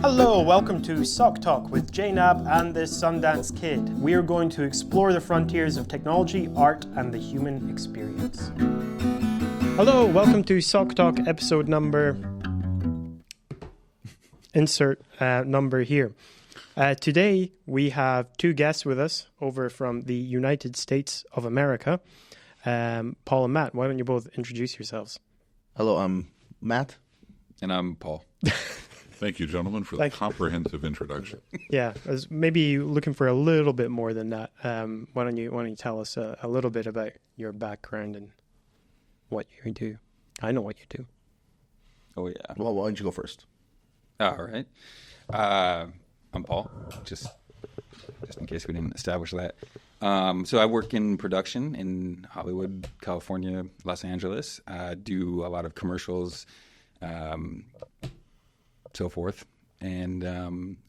Hello, welcome to SocTalk with JNAB and the Sundance Kid. We are going to explore the frontiers of technology, art, and the human experience. Hello, welcome to SocTalk episode number... Insert number here. Today, we have two guests with us over from the United States of America. Paul and Matt, why don't you both introduce yourselves? Hello, I'm Matt. And I'm Paul. Thank you, gentlemen, for the comprehensive introduction. Yeah, I was maybe looking for a little bit more than that. Why don't you tell us a little bit about your background and what you do? I know what you do. Oh, yeah. Well, why don't you go first? All right. I'm Paul, just in case we didn't establish that. So I work in production in Hollywood, California, Los Angeles. Do a lot of commercials, so forth. And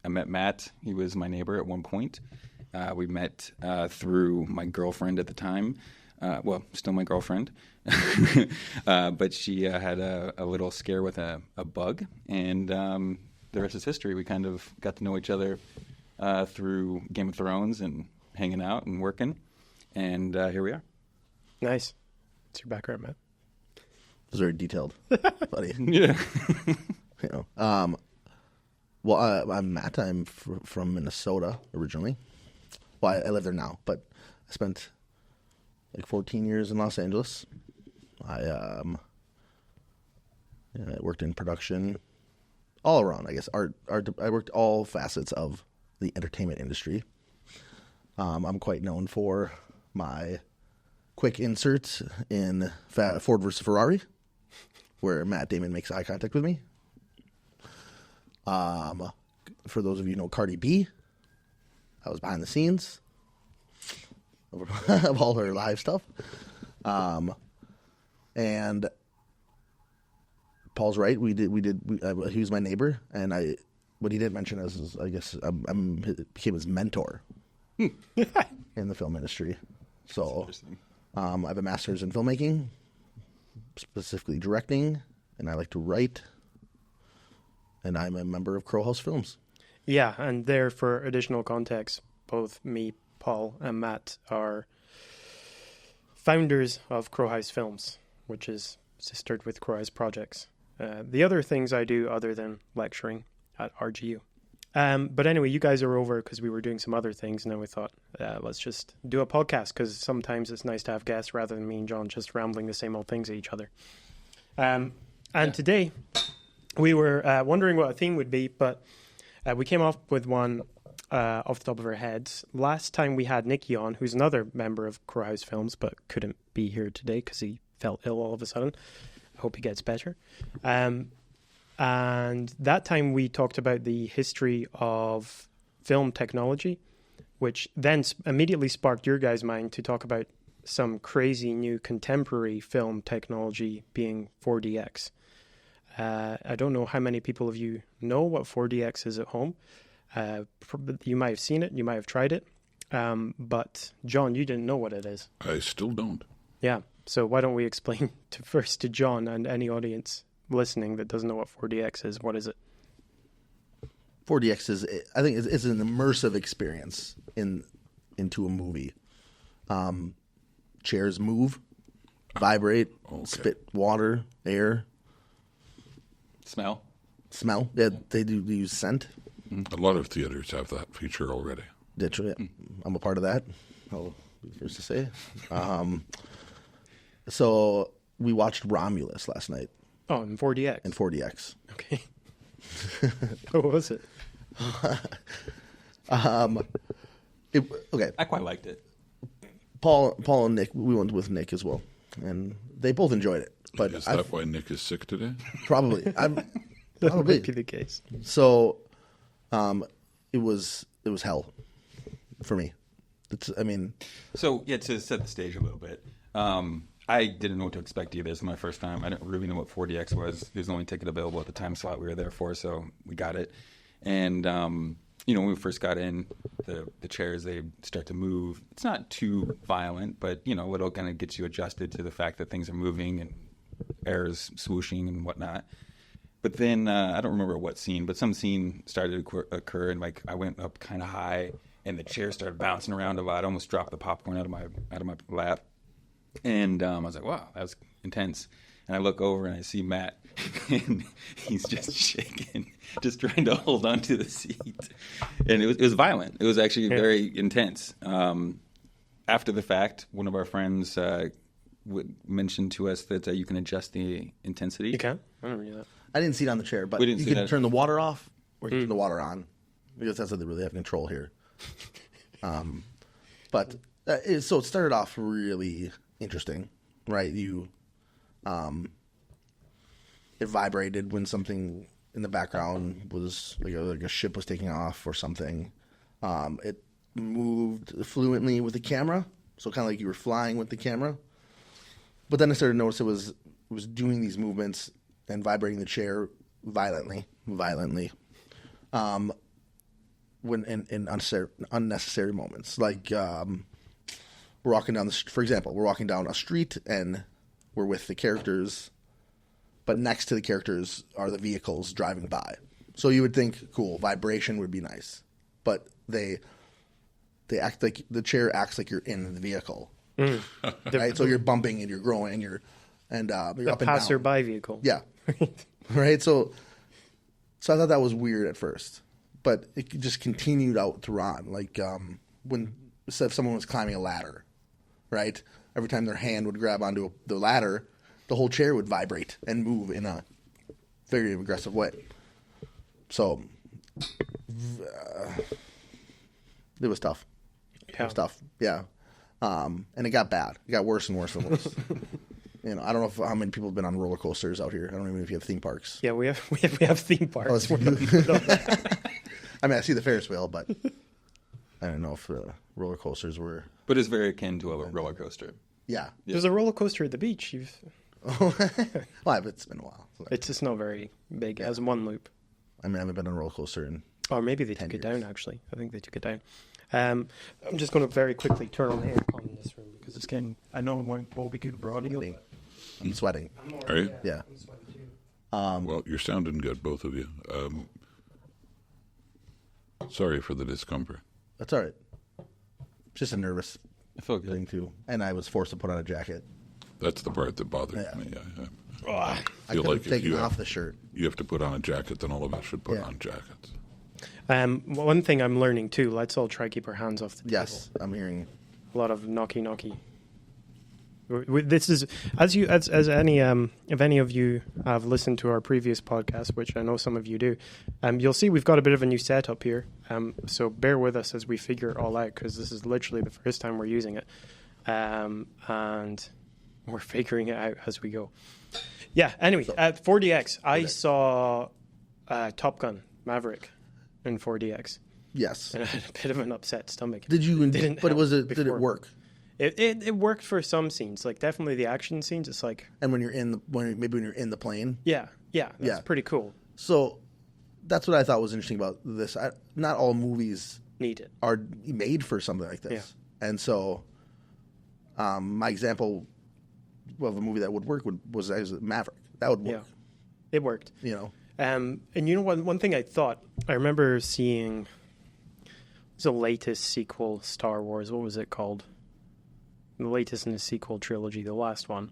I met Matt. He was my neighbor at one point. We met through my girlfriend at the time. Well, still my girlfriend. But she had a little scare with a bug. And the rest is history. We kind of got to know each other through Game of Thrones and hanging out and working. And here we are. Nice. What's your background, Matt? It was very detailed, buddy. Yeah. I'm Matt. I'm from Minnesota originally. Well, I live there now, but I spent like 14 years in Los Angeles. I worked in production all around, I guess. Art. I worked all facets of the entertainment industry. I'm quite known for my quick inserts in Ford versus Ferrari, where Matt Damon makes eye contact with me. For those of you who know Cardi B, I was behind the scenes of all her live stuff. And Paul's right. He was my neighbor, and what he didn't mention is I guess I became his mentor in the film industry. So I have a master's in filmmaking, specifically directing, and I like to write. And I'm a member of Crow House Films. Yeah, and there for additional context, both me, Paul, and Matt are founders of Crow House Films, which is sistered with Crow House Projects. The other things I do other than lecturing at RGU. But anyway, you guys are over because we were doing some other things, and then we thought, let's just do a podcast, because sometimes it's nice to have guests rather than me and John just rambling the same old things at each other. Today... we were wondering what a theme would be, but we came up with one off the top of our heads. Last time we had Nicky on, who's another member of Crow House Films, but couldn't be here today because he felt ill all of a sudden. I hope he gets better. And that time we talked about the history of film technology, which then immediately sparked your guys' mind to talk about some crazy new contemporary film technology being 4DX. I don't know how many people of you know what 4DX is at home. You might have seen it, you might have tried it. But John, you didn't know what it is. I still don't. Yeah, so why don't we explain first to John and any audience listening that doesn't know what 4DX is, what is it? 4DX is, I think, is an immersive experience into a movie. Chairs move, vibrate, spit water, air. Smell. Yeah, they use scent. A lot of theaters have that feature already. Literally, I'm a part of that. I'll be the first to say. So we watched Romulus last night. Oh, in 4DX. In 4DX. Okay. What was it? Okay. I quite liked it. Paul and Nick, we went with Nick as well, and they both enjoyed it. But is that why Nick is sick today? Probably. That probably might be the case. So, it was hell for me. So yeah, to set the stage a little bit, I didn't know what to expect either. This is my first time. I didn't really know what 4DX was. It was the only ticket available at the time slot we were there for, so we got it. And when we first got in, the chairs, they start to move. It's not too violent, but it'll kind of get you adjusted to the fact that things are moving and air is swooshing and whatnot. But then I don't remember what scene, but some scene started to occur, and like I went up kind of high, and the chair started bouncing around a lot. I almost dropped the popcorn out of my lap, and I was like, "Wow, that was intense." And I look over and I see Matt, and he's just shaking, just trying to hold on to the seat, and it was violent. It was actually very intense. After the fact, one of our friends mentioned to us that you can adjust the intensity. You can? I don't know that. I didn't see it on the chair, but you can turn the water off or turn the water on, because that's how they really have control here. So it started off really interesting, right? It vibrated when something in the background was like a ship was taking off or something. It moved fluently with the camera, so kind of like you were flying with the camera. But then I started to notice it was doing these movements and vibrating the chair violently. When in unnecessary moments, like we're walking down for example, we're walking down a street and we're with the characters, but next to the characters are the vehicles driving by. So you would think, cool, vibration would be nice, but they act like the chair acts like you're in the vehicle, right? So you're bumping and you're growing and you're up and down. Passerby vehicle. Yeah, right. So I thought that was weird at first, but it just continued out to on. Like when if someone was climbing a ladder, right? Every time their hand would grab onto the ladder, the whole chair would vibrate and move in a very aggressive way. So it was tough. Yeah. It was tough. Yeah. And it got bad. It got worse and worse and worse. I don't know how many people have been on roller coasters out here. I don't even know if you have theme parks. Yeah, we have theme parks. I mean, I see the Ferris wheel, but I don't know if roller coasters were. But it's very akin to a roller coaster. Yeah. There's a roller coaster at the beach. Well, it's been a while. It's just not very big. It has one loop. I mean, I haven't been on a roller coaster in. Or maybe they took it down, actually. I think they took it down. I'm just going to very quickly turn on the aircon in this room because it's getting. I know it won't be good broadly. I'm sweating. Are you? Yeah. I'm sweating too. Well, you're sounding good, both of you. Sorry for the discomfort. That's all right. Just a nervous I feel good. thing too, and I was forced to put on a jacket. That's the part that bothers Yeah. me. I feel could like have if taken you off have, the shirt. you have to put on a jacket, then all of us should put Yeah. on jackets. One thing I'm learning too. Let's all try to keep our hands off the table. Yes, I'm hearing. A lot of knocky. This is as any if any of you have listened to our previous podcast, which I know some of you do, you'll see we've got a bit of a new setup here. So bear with us as we figure it all out, because this is literally the first time we're using it, and we're figuring it out as we go. Yeah. Anyway, at 4DX, I saw Top Gun Maverick in 4DX, Yes. and I had a bit of an upset stomach. Did you? Didn't But help did it before. work? It worked for some scenes, like definitely the action scenes. It's like And when you're when you're in the plane. yeah, that's Yeah. pretty cool. So that's what I thought was interesting about this. Not all movies Need it. are made for something like this. Yeah. And so my example of a movie that would work was Maverick. That would work. Yeah, it worked. And you know what? One thing I thought, I remember seeing the latest sequel, Star Wars. What was it called? The latest in the sequel trilogy, the last one.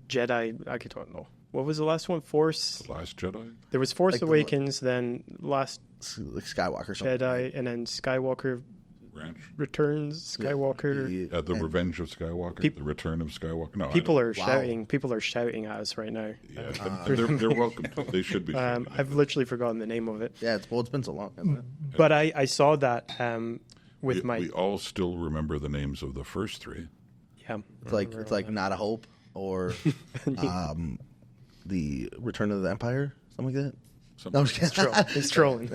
Jedi. I don't know. What was the last one? Force. The Last Jedi? There was Force Like the- Awakens, then Last Like Skywalker or something. Jedi, and then Skywalker Ranch? Returns. Skywalker. The Revenge of Skywalker? The Return of Skywalker? No, People are Wow. shouting. People are shouting at us right now. Yeah, they're welcome. They should be. I've literally forgotten the name of it. Yeah, it's been so long. Hasn't it? But I saw that with my we all still remember the names of the first three. yeah. It's like Not a Hope or the Return of the Empire, something like that. No, I'm just kidding. It's trolling.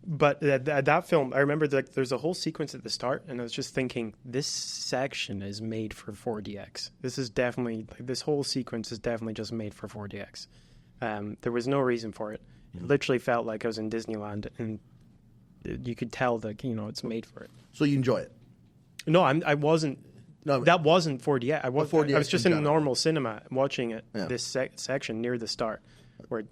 But that film, I remember there's a whole sequence at the start, and I was just thinking, this section is made for 4DX. This is definitely this whole sequence is definitely just made for 4DX. There was no reason for it. It literally felt like I was in Disneyland, and you could tell that it's made for it. So you enjoy it? No, I wasn't. No, that wasn't 4DX. I was 4DX just in in a general. normal cinema watching it. Yeah. This section near the start, where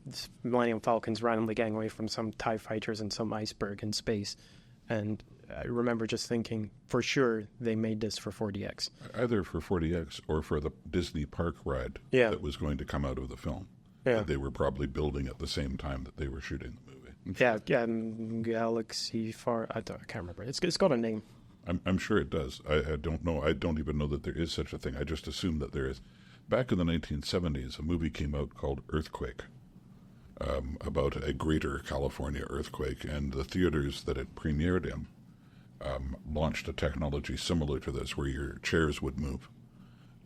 Millennium Falcon's randomly getting away from some TIE fighters and some iceberg in space, and I remember just thinking, for sure, they made this for 4DX. Either for 4DX or for the Disney park ride Yeah. that was going to come out of the film. Yeah. That they were probably building at the same time that they were shooting the movie. Yeah, Galaxy Far. I can't remember. It's got a name. I'm sure it does. I don't know. I don't even know that there is such a thing. I just assume that there is. Back in the 1970s, a movie came out called Earthquake, about a greater California earthquake, and the theaters that it premiered in launched a technology similar to this, where your chairs would move.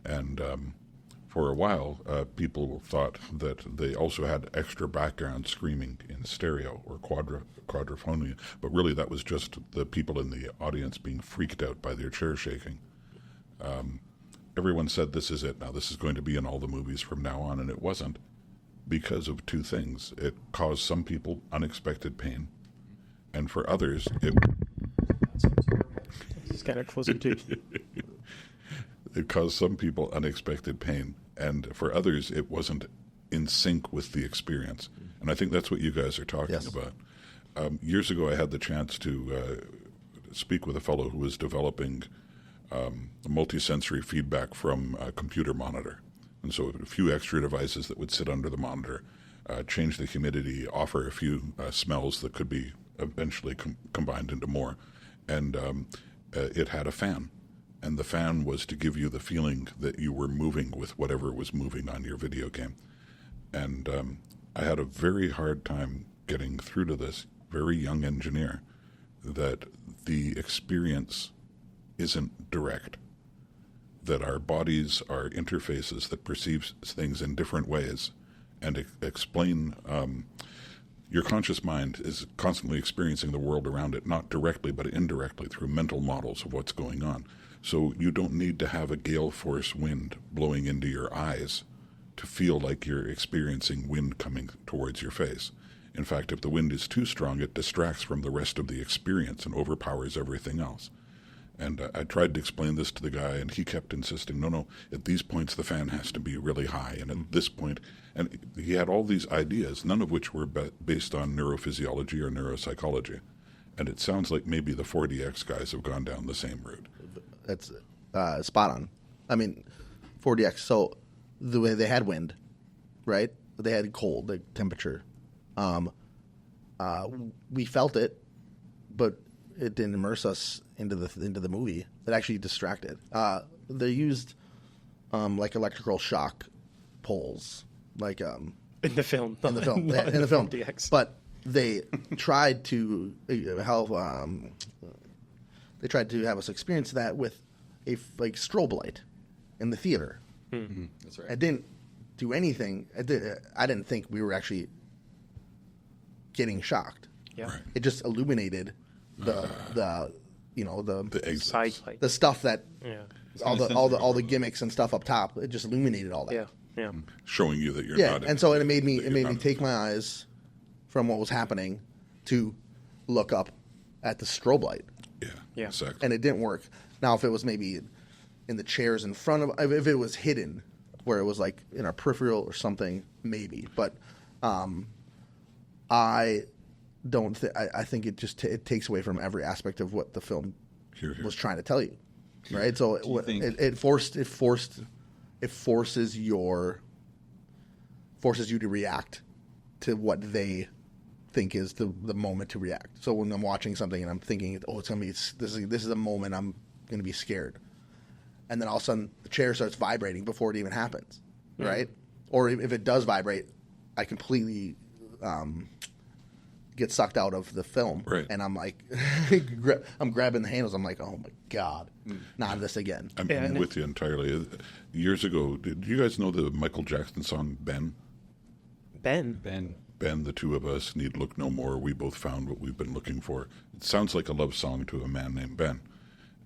And for a while, people thought that they also had extra background screaming in stereo or quadrophonia, but really that was just the people in the audience being freaked out by their chair shaking. Everyone said, this is it now. This is going to be in all the movies from now on, and it wasn't, because of two things. It caused some people unexpected pain, and for others, It's kind of closer to. it caused some people unexpected pain, and for others, it wasn't in sync with the experience. And I think that's what you guys are talking Yes. about. Years ago, I had the chance to speak with a fellow who was developing multisensory feedback from a computer monitor. And so a few extra devices that would sit under the monitor, change the humidity, offer a few smells that could be eventually combined into more. And it had a fan. And the fan was to give you the feeling that you were moving with whatever was moving on your video game. And I had a very hard time getting through to this very young engineer that the experience isn't direct, that our bodies are interfaces that perceive things in different ways and explain. Your conscious mind is constantly experiencing the world around it, not directly but indirectly through mental models of what's going on. So you don't need to have a gale force wind blowing into your eyes to feel like you're experiencing wind coming towards your face. In fact, if the wind is too strong, it distracts from the rest of the experience and overpowers everything else. And I tried to explain this to the guy, and he kept insisting, no, at these points the fan has to be really high, and at this point, and he had all these ideas, none of which were based on neurophysiology or neuropsychology. And it sounds like maybe the 4DX guys have gone down the same route. That's spot on. I mean, 4DX, so the way they had wind, right? They had cold, like temperature. We felt it, but it didn't immerse us into the movie. It actually distracted. They used like electrical shock poles, like In the film. in the film, Not in the film. 4DX. But they tried to help. They tried to have us experience that with a like strobe light in the theater. That's right. It didn't do anything. I didn't think we were actually getting shocked. Yeah. Right. It just illuminated the exits. Side light. the stuff that Yeah. all the gimmicks and stuff up top. It just illuminated all that. Yeah. Yeah. Showing you that you're Yeah, not. and so it made that me you're not- take my eyes from what was happening to look up at the strobe light, Yeah. Exactly. and it didn't work. Now, if it was maybe in the chairs in front of, if it was hidden, where it was like in our peripheral or something, maybe. But I don't. I think it just it takes away from every aspect of what the film Here. was trying to tell you, right? So Do you think- it forces you to react to what they think is the moment to react. So when I'm watching something and I'm thinking, oh, it's gonna be this is a moment I'm gonna be scared, and then all of a sudden the chair starts vibrating before it even happens, right? Or if it does vibrate, I completely get sucked out of the film, Right. and I'm like, I'm grabbing the handles. I'm like, oh my god, not this again. I'm Yeah, and with you entirely. Years ago, did you guys know the Michael Jackson song Ben? Ben. Ben, the two of us need look no more. We both found what we've been looking for. It sounds like a love song to a man named Ben.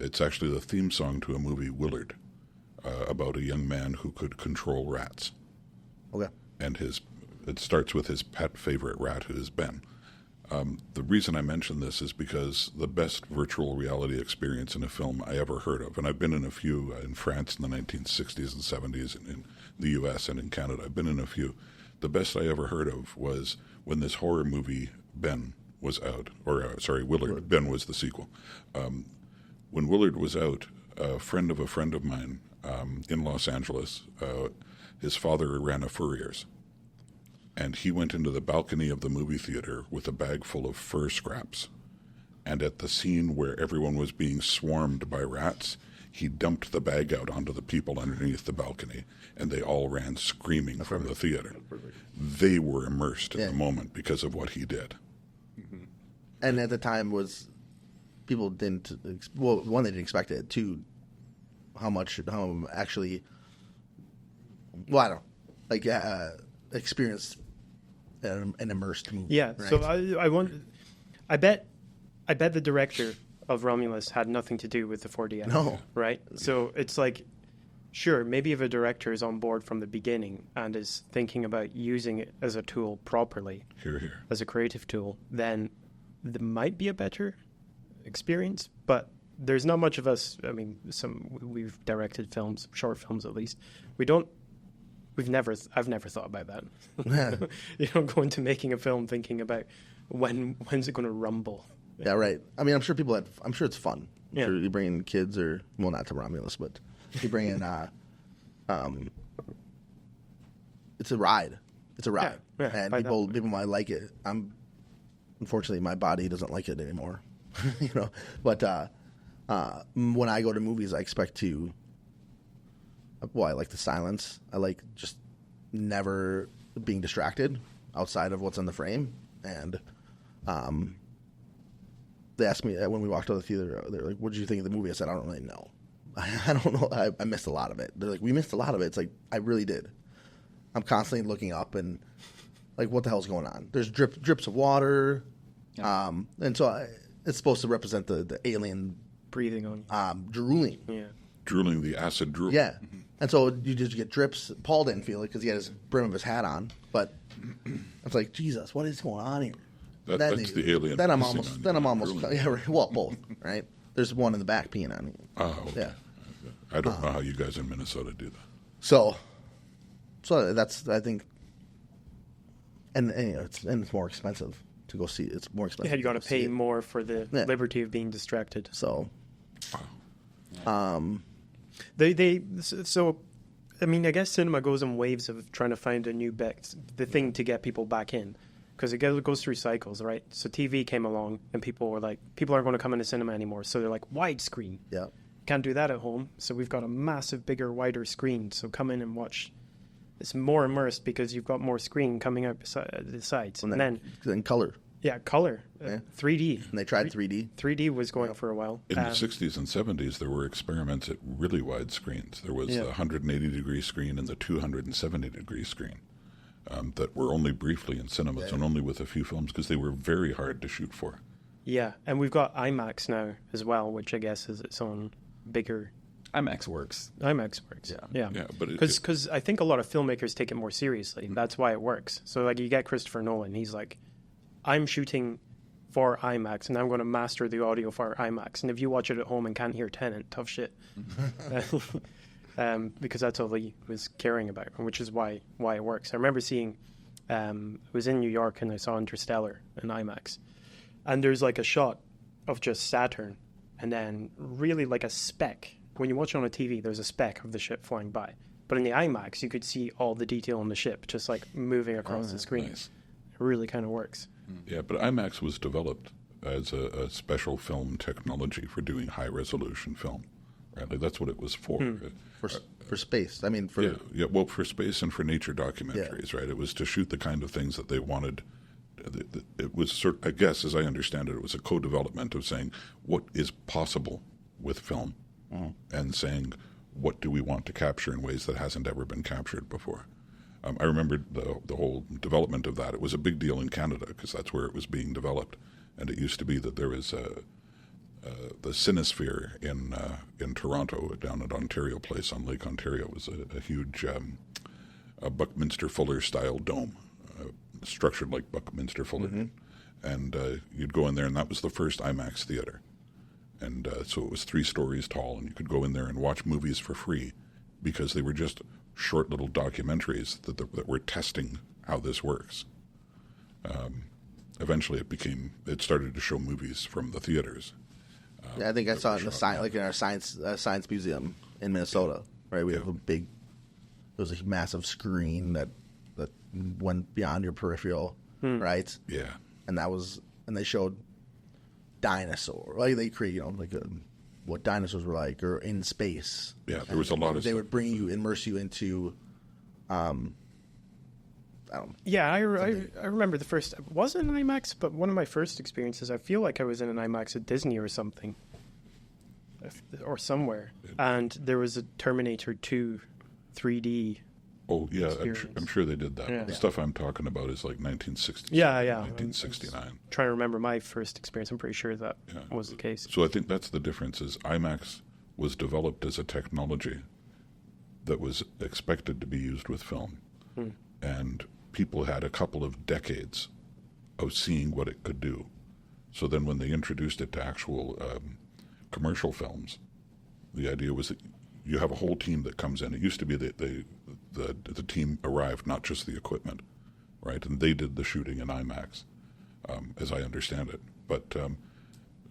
It's actually the theme song to a movie, Willard, about a young man who could control rats. Okay. And it starts with his pet favorite rat, who is Ben. The reason I mention this is because the best virtual reality experience in a film I ever heard of, and I've been in a few in France in the 1960s and 70s, and in the U.S. and in Canada, I've been in a few. The best I ever heard of was when this horror movie, Ben, was out. Willard. Ben was the sequel. When Willard was out, a friend of mine in Los Angeles, his father ran a Furrier's. And he went into the balcony of the movie theater with a bag full of fur scraps. And at the scene where everyone was being swarmed by rats, he dumped the bag out onto the people underneath the balcony, and they all ran screaming from the theater. They were immersed in the moment because of what he did. Mm-hmm. And at the time people didn't, one, they didn't expect it. Two, how actually, I don't know, experienced an immersed movie. Yeah, right? so I bet the director of Romulus had nothing to do with the 4DX. No. Right? So it's like, sure, maybe if a director is on board from the beginning and is thinking about using it as a tool properly, as a creative tool, then there might be a better experience. But there's not much of us, I mean, we've directed films, short films at least. I've never thought about that. You don't go into making a film thinking about when's it going to rumble. Yeah, right. I mean, I'm sure it's fun. I'm Yeah. sure you bring in kids not to Romulus, but you bring in, it's a ride. It's a ride. Yeah, and people might like it. Unfortunately, my body doesn't like it anymore. But when I go to movies, I expect to, I like the silence. I like just never being distracted outside of what's in the frame. And they asked me when we walked out of the theater, they're like, what did you think of the movie? I said, I don't really know. I don't know. I missed a lot of it. They're like, we missed a lot of it. It's like, I really did. I'm constantly looking up and like, what the hell's going on? There's drips of water. Yeah. And so it's supposed to represent the alien breathing on drooling. Yeah. Drooling, the acid drool. Yeah. Mm-hmm. And so you just get drips. Paul didn't feel it because he had his brim of his hat on. But it's like, Jesus, what is going on here? That's the alien. Then I'm almost. Yeah, well, both. Right. There's one in the back peeing on me. Oh, okay. Yeah. I don't know how you guys in Minnesota do that. So that's, I think, and it's more expensive to go see. It's more expensive. Yeah, you got to pay more for the liberty of being distracted. So, So, I mean, I guess cinema goes in waves of trying to find a new the thing to get people back in, because it goes through cycles, right? So TV came along, and people were like, people aren't going to come into cinema anymore, so they're like, widescreen. Yeah. Can't do that at home, so we've got a massive, bigger, wider screen. So come in and watch. It's more immersed because you've got more screen coming out the sides, and then color. Yeah, color. 3D. And they tried 3D. 3D was going for a while. In the 60s and 70s, there were experiments at really wide screens. There was the 180-degree screen and the 270-degree screen that were only briefly in cinemas and only with a few films because they were very hard to shoot for. Yeah, and we've got IMAX now as well, which I guess is its own bigger... IMAX works. Yeah. But because I think a lot of filmmakers take it more seriously. That's why it works. So like you get Christopher Nolan, he's like, I'm shooting for IMAX, and I'm going to master the audio for IMAX. And if you watch it at home and can't hear Tenet, tough shit. Because that's all he was caring about, which is why it works. I remember seeing, I was in New York, and I saw Interstellar in IMAX. And there's like a shot of just Saturn, and then really like a speck. When you watch it on a TV, there's a speck of the ship flying by. But in the IMAX, you could see all the detail on the ship, just like moving across the screen. Nice. It really kind of works. Yeah, but IMAX was developed as a special film technology for doing high-resolution film. Right? Like that's what it was for. For space. I mean, for space and for nature documentaries, right? It was to shoot the kind of things that they wanted. It was I guess, as I understand it was a co-development of saying what is possible with film and saying what do we want to capture in ways that hasn't ever been captured before. I remember the whole development of that. It was a big deal in Canada because that's where it was being developed. And it used to be that there was the Cinesphere in Toronto, down at Ontario Place on Lake Ontario, was a huge Buckminster Fuller style dome, structured like Buckminster Fuller. And you'd go in there, and that was the first IMAX theater. And so it was 3 stories tall, and you could go in there and watch movies for free because they were just short little documentaries that were testing how this works. Eventually, it started to show movies from the theaters. I think I saw it in in our science museum in Minnesota. Right, we have there was a massive screen that went beyond your peripheral, right? Yeah, and they showed dinosaur, like they create, what dinosaurs were like, or in space. Yeah, there was a lot of. They would immerse you into. I remember the first. It wasn't an IMAX, but one of my first experiences. I feel like I was in an IMAX at Disney or something, or somewhere, and there was a Terminator 2 3D. Oh yeah, I'm sure they did that. Yeah. The stuff I'm talking about is like 1960. Yeah. 1969. Trying to remember my first experience. I'm pretty sure that was the case. So I think that's the difference. Is IMAX was developed as a technology that was expected to be used with film, and people had a couple of decades of seeing what it could do. So then when they introduced it to actual commercial films, the idea was that you have a whole team that comes in. It used to be that the team arrived, not just the equipment, right? And they did the shooting in IMAX, as I understand it. But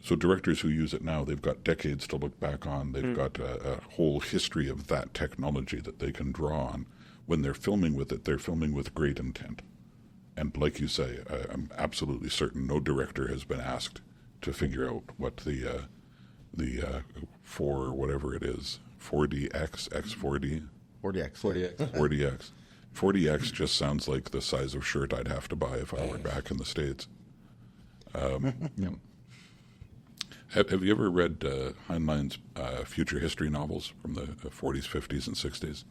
so directors who use it now, they've got decades to look back on. They've got a whole history of that technology that they can draw on. When they're filming with it, they're filming with great intent. And like you say, I'm absolutely certain no director has been asked to figure out what the 4 or whatever it is, 4DX, X4D? 40X. 40X just sounds like the size of shirt I'd have to buy if I were back in the States. Have you ever read Heinlein's future history novels from the 40s, 50s, and 60s?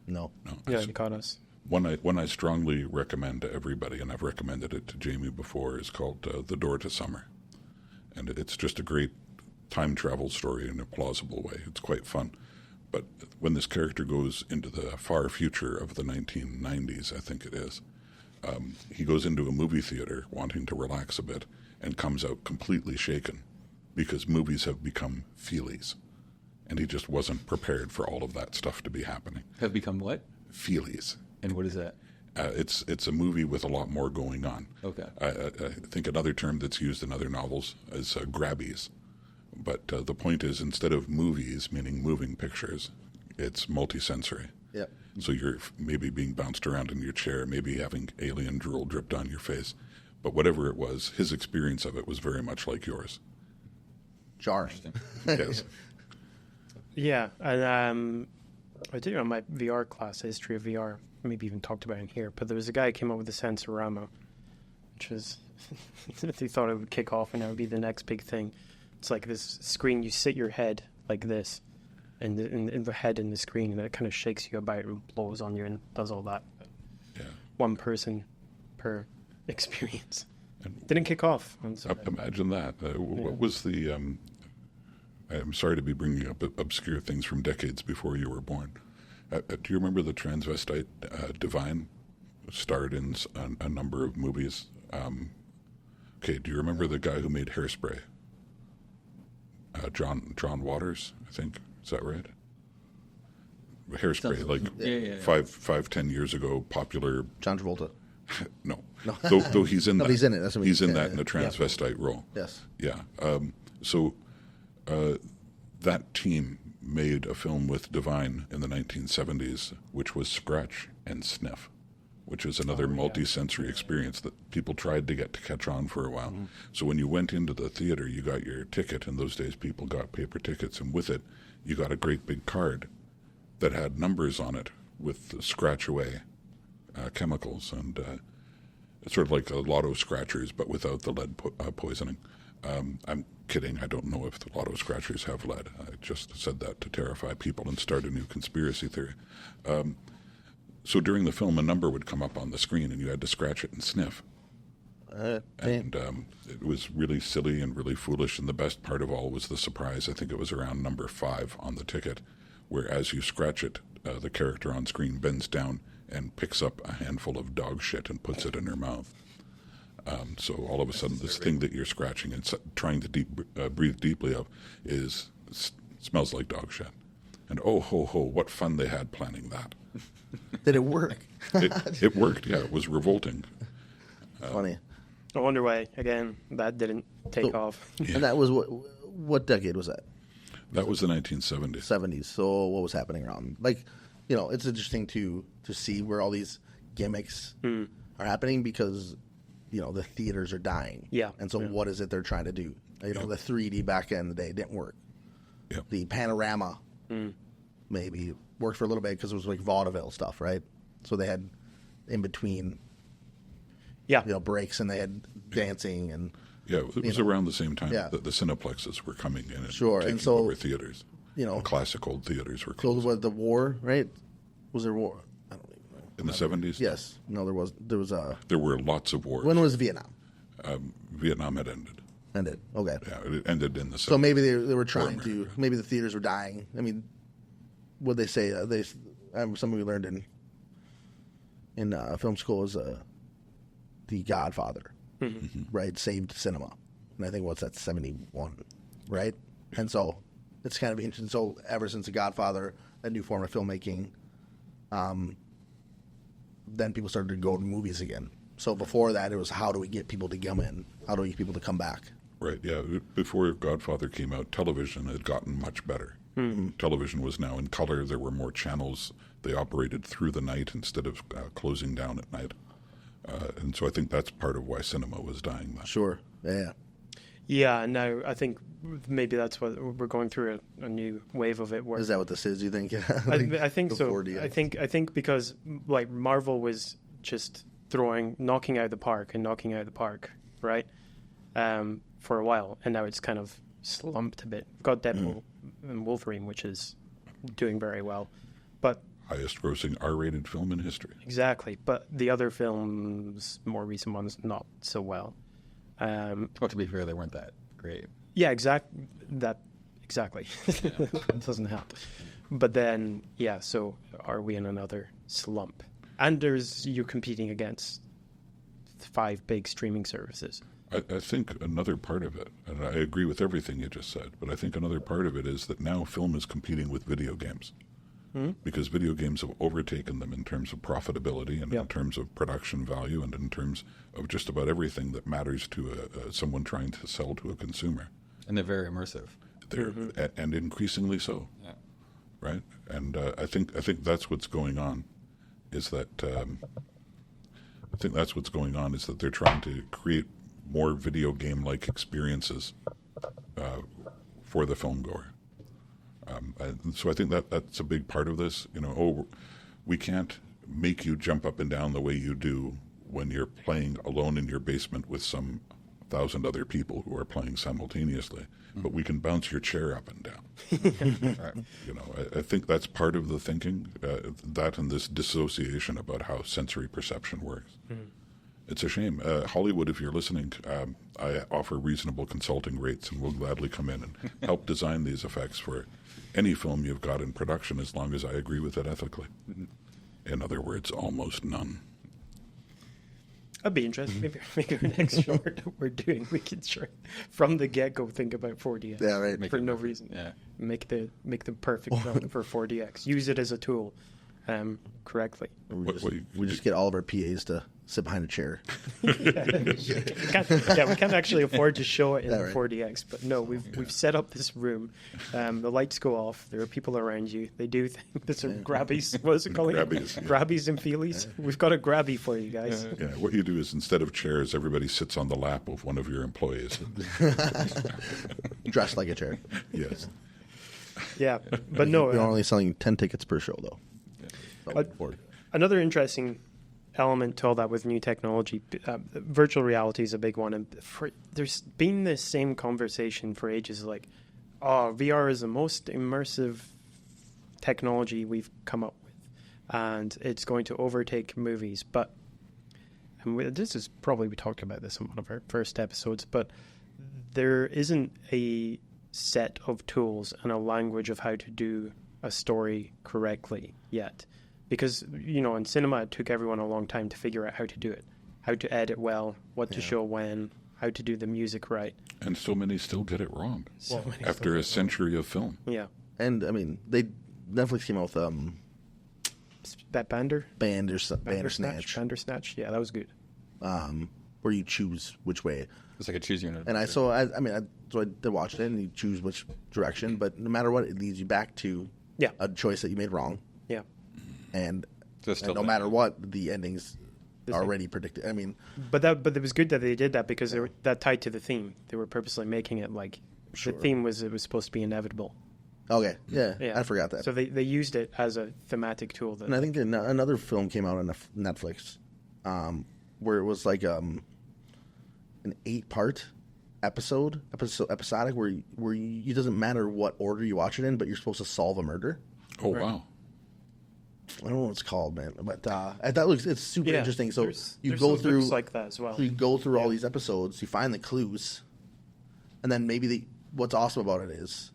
No. Yeah, you caught us. One I strongly recommend to everybody, and I've recommended it to Jamie before, is called The Door to Summer. And it's just a great time travel story in a plausible way. It's quite fun. But when this character goes into the far future of the 1990s, I think it is, he goes into a movie theater wanting to relax a bit and comes out completely shaken because movies have become feelies. And he just wasn't prepared for all of that stuff to be happening. Have become what? Feelies. And what is that? It's a movie with a lot more going on. Okay. I think another term that's used in other novels is grabbies. But the point is, instead of movies, meaning moving pictures, it's multisensory. Yep. So you're maybe being bounced around in your chair, maybe having alien drool dripped on your face. But whatever it was, his experience of it was very much like yours. Jarring. Yes. Yeah, and I did it on my VR class, history of VR. Maybe even talked about it in here. But there was a guy who came up with the Sensorama, which was he thought it would kick off and that would be the next big thing. It's like this screen. You sit your head like this, and the head in the screen, and it kind of shakes you about and blows on you and does all that. Yeah. One person per experience. And didn't kick off. Imagine that. What was the? I'm sorry to be bringing up obscure things from decades before you were born. Do you remember the transvestite Divine? Starred in a number of movies. Okay, do you remember the guy who made Hairspray? John Waters, I think. Is that right? Hairspray, like 5-10 years ago, popular. John Travolta. No. Though he's in that. He's in it. That's what he's in that in a transvestite role. Yes. Yeah. So that team made a film with Divine in the 1970s, which was Scratch and Sniff, which is another multi-sensory experience that people tried to get to catch on for a while. Mm-hmm. So when you went into the theater, you got your ticket. In those days, people got paper tickets, and with it, you got a great big card that had numbers on it with scratch-away chemicals, and it's sort of like a lotto scratchers, but without the lead poisoning. I'm kidding. I don't know if the lotto scratchers have lead. I just said that to terrify people and start a new conspiracy theory. So during the film, a number would come up on the screen, and you had to scratch it and sniff. And it was really silly and really foolish, and the best part of all was the surprise. I think it was around number 5 on the ticket, where as you scratch it, the character on screen bends down and picks up a handful of dog shit and puts it in her mouth. And so all of a sudden, this thing that you're scratching and trying to breathe deeply of smells like dog shit. And oh, ho, ho, what fun they had planning that. Did it work? It worked, yeah. It was revolting. Funny. I wonder why, again, that didn't take off. Yeah. And that was what decade was that? That was the 1970s. 70s. So what was happening around? Like, it's interesting to see where all these gimmicks are happening because, the theaters are dying. Yeah. And so what is it they're trying to do? The 3D back in the day didn't work. Yeah. The panorama maybe worked for a little bit because it was like vaudeville stuff, right? So they had in between, breaks, and they had dancing and. Yeah, it was around the same time that the Cineplexes were coming in and taking over theaters. Classic old theaters were closed. So was the war, right? Was there war? I don't even know. In the 70s? Yes. No, there was a... There were lots of wars. When was Vietnam? Vietnam had ended. Ended, okay. Yeah, it ended in the 70s. So maybe they were trying to... Maybe the theaters were dying. I mean, what'd they say? Something we learned in film school is The Godfather. Right, saved cinema, and I think what's that 71, right? And so it's kind of interesting. So ever since The Godfather, a new form of filmmaking, then people started to go to movies again. So before that, it was how do we get people to come in? How do we get people to come back? Right. Yeah. Before Godfather came out, television had gotten much better. Television was now in color. There were more channels. They operated through the night instead of closing down at night. And so I think that's part of why cinema was dying then. Sure. Yeah. Yeah, no, I think maybe that's what we're going through a new wave of it. Where is that what this is, you think? I think so. I think because like Marvel was just knocking out the park, right? For a while, and now it's kind of slumped a bit. We've got Deadpool and Wolverine, which is doing very well, but highest grossing R-rated film in history. Exactly, but the other films, more recent ones, not so well. Well, to be fair, they weren't that great. Yeah, exactly. That doesn't help. But then, so are we in another slump? And you're competing against 5 big streaming services. I think another part of it, and I agree with everything you just said, but I think another part of it is that now film is competing with video games. Because video games have overtaken them in terms of profitability and in terms of production value and in terms of just about everything that matters to someone trying to sell to a consumer. And they're very immersive. And increasingly so. Yeah. Right? And I think that's what's going on. Is that they're trying to create more video game-like experiences for the film goer. So I think that's a big part of this. We can't make you jump up and down the way you do when you're playing alone in your basement with some 1,000 other people who are playing simultaneously. But we can bounce your chair up and down. I think that's part of the thinking, that and this dissociation about how sensory perception works. It's a shame. Hollywood, if you're listening, I offer reasonable consulting rates and will gladly come in and help design these effects for any film you've got in production as long as I agree with it ethically. In other words, almost none. That'd be interesting. Maybe our next short that we're doing, we could from the get-go think about 4DX. Yeah, right. For no reason. Yeah. Make the perfect film for 4DX. Use it as a tool correctly. We just get all of our PAs to sit behind a chair. We can't actually afford to show it in 4DX, but no, we've set up this room. The lights go off. There are people around you. They do things. Grabbies. What is it called? Grabbies. Grabbies and feelies. We've got a grabby for you guys. Yeah, what you do is instead of chairs, everybody sits on the lap of one of your employees. Dressed like a chair. Yes. Yeah, but no. We're only selling 10 tickets per show, though. Another interesting element to all that with new technology, virtual reality is a big one. And there's been this same conversation for ages, like, VR is the most immersive technology we've come up with, and it's going to overtake movies. But this is probably, we talked about this in one of our first episodes, but there isn't a set of tools and a language of how to do a story correctly yet. Because, in cinema, it took everyone a long time to figure out how to do it. how to edit well, what to show when, how to do the music right. And so many still get it wrong So many after a stuff. century of film. Yeah. And I mean, Netflix came out with That Bandersnatch, Bandersnatch. Yeah, that was good. where you choose which way. It's like a choose your own And I adventure. did watch it, and you choose which direction. But no matter what, it leads you back to a choice that you made wrong. Yeah. And, So still no there. matter what, the ending's already predicted. I mean, But it was good that they did that because that tied to the theme. They were purposely making it like the theme was supposed to be inevitable. okay, yeah, Yeah. I forgot that. So they used it as a thematic tool. And I think another film came out on Netflix, where it was like an 8-part episodic where it doesn't matter what order you watch it in, but you're supposed to solve a murder. Oh, wow. I don't know what it's called, man, but it's super interesting. So you there's go some through books like that as well. So you go through all these episodes, you find the clues, and then what's awesome about it is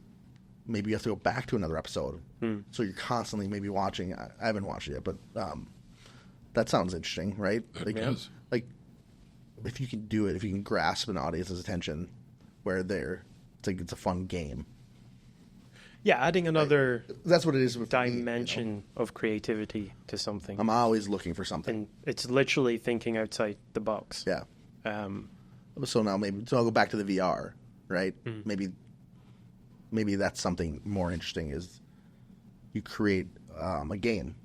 maybe you have to go back to another episode. So you're constantly maybe watching. I haven't watched it yet, but that sounds interesting, right? It does. Like if you can do it, if you can grasp an audience's attention, where it's a fun game. Yeah, adding another That's what it is with me, dimension of creativity to something. I'm always looking for something. And it's literally thinking outside the box. Yeah. Um, So now I'll go back to the VR, right? Maybe that's something more interesting is you create a game,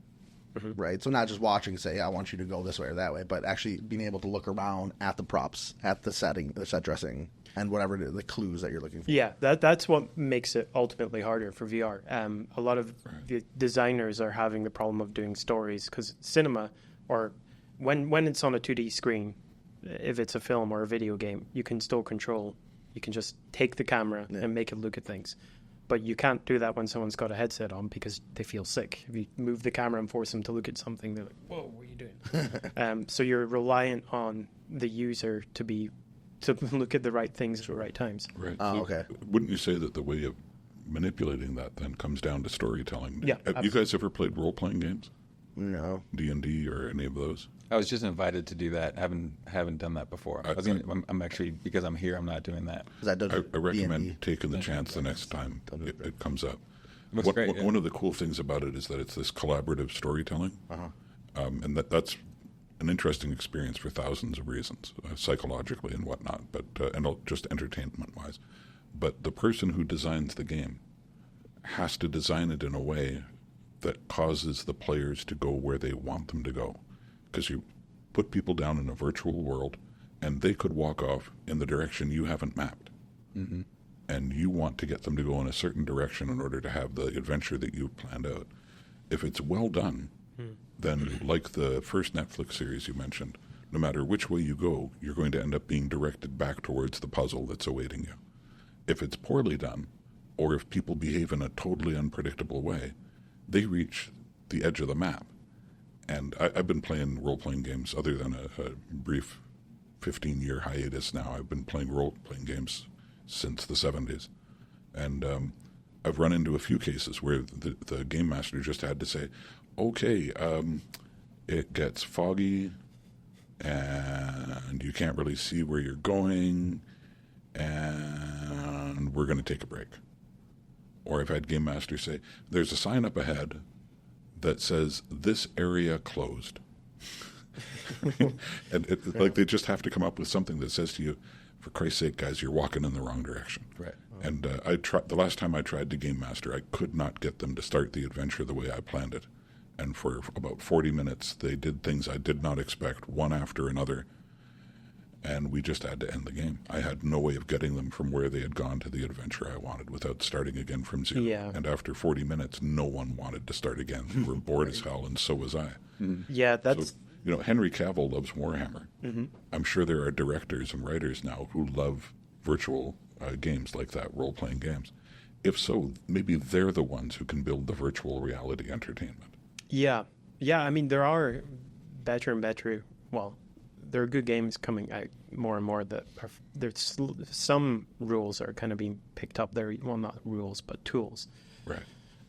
right? So not just watching, say, I want you to go this way or that way, but actually being able to look around at the props, at the setting, the set dressing, and whatever the clues that you're looking for. Yeah, that's what makes it ultimately harder for VR. A lot of the designers are having the problem of doing stories because cinema, or when it's on a 2D screen, if it's a film or a video game, you can still control. You can just take the camera and make it look at things. But you can't do that when someone's got a headset on because they feel sick. If you move the camera and force them to look at something, they're like, whoa, what are you doing? So you're reliant on the user to look at the right things at the right times. Right. Okay. Wouldn't you say that the way of manipulating that then comes down to storytelling? Yeah, Have you guys ever played role-playing games? No. D&D or any of those? I was just invited to do that. Haven't done that before. I'm actually, because I'm here, I'm not doing that. I recommend D&D. taking the chance the next time it comes up. Looks great, One of the cool things about it is that it's this collaborative storytelling, and that's an interesting experience for thousands of reasons, psychologically and whatnot, but and just entertainment-wise. But the person who designs the game has to design it in a way that causes the players to go where they want them to go. Because you put people down in a virtual world, and they could walk off in the direction you haven't mapped. Mm-hmm. And you want to get them to go in a certain direction in order to have the adventure that you've planned out. If it's well done, then like the first Netflix series you mentioned, no matter which way you go, you're going to end up being directed back towards the puzzle that's awaiting you. If it's poorly done, or if people behave in a totally unpredictable way, they reach the edge of the map. And I've been playing role-playing games other than a brief 15-year hiatus now. I've been playing role-playing games since the 70s. And I've run into a few cases where the game master just had to say, okay, it gets foggy and you can't really see where you're going and we're going to take a break. Or I've had game masters say, there's a sign up ahead that says this area closed. And like they just have to come up with something that says to you, for Christ's sake, guys, you're walking in the wrong direction. Right. And the last time I tried to game master, I could not get them to start the adventure the way I planned it. And for about 40 minutes, they did things I did not expect, one after another. And we just had to end the game. I had no way of getting them from where they had gone to the adventure I wanted without starting again from zero. Yeah. And after 40 minutes, no one wanted to start again. They were bored as hell, and so was I. Yeah, that's... So, Henry Cavill loves Warhammer. Mm-hmm. I'm sure there are directors and writers now who love virtual games like that, role-playing games. If so, maybe they're the ones who can build the virtual reality entertainment. Yeah. I mean, there are better and better... Well, there are good games coming out more and more that are... There's some rules are kind of being picked up there. Well, not rules, but tools. Right.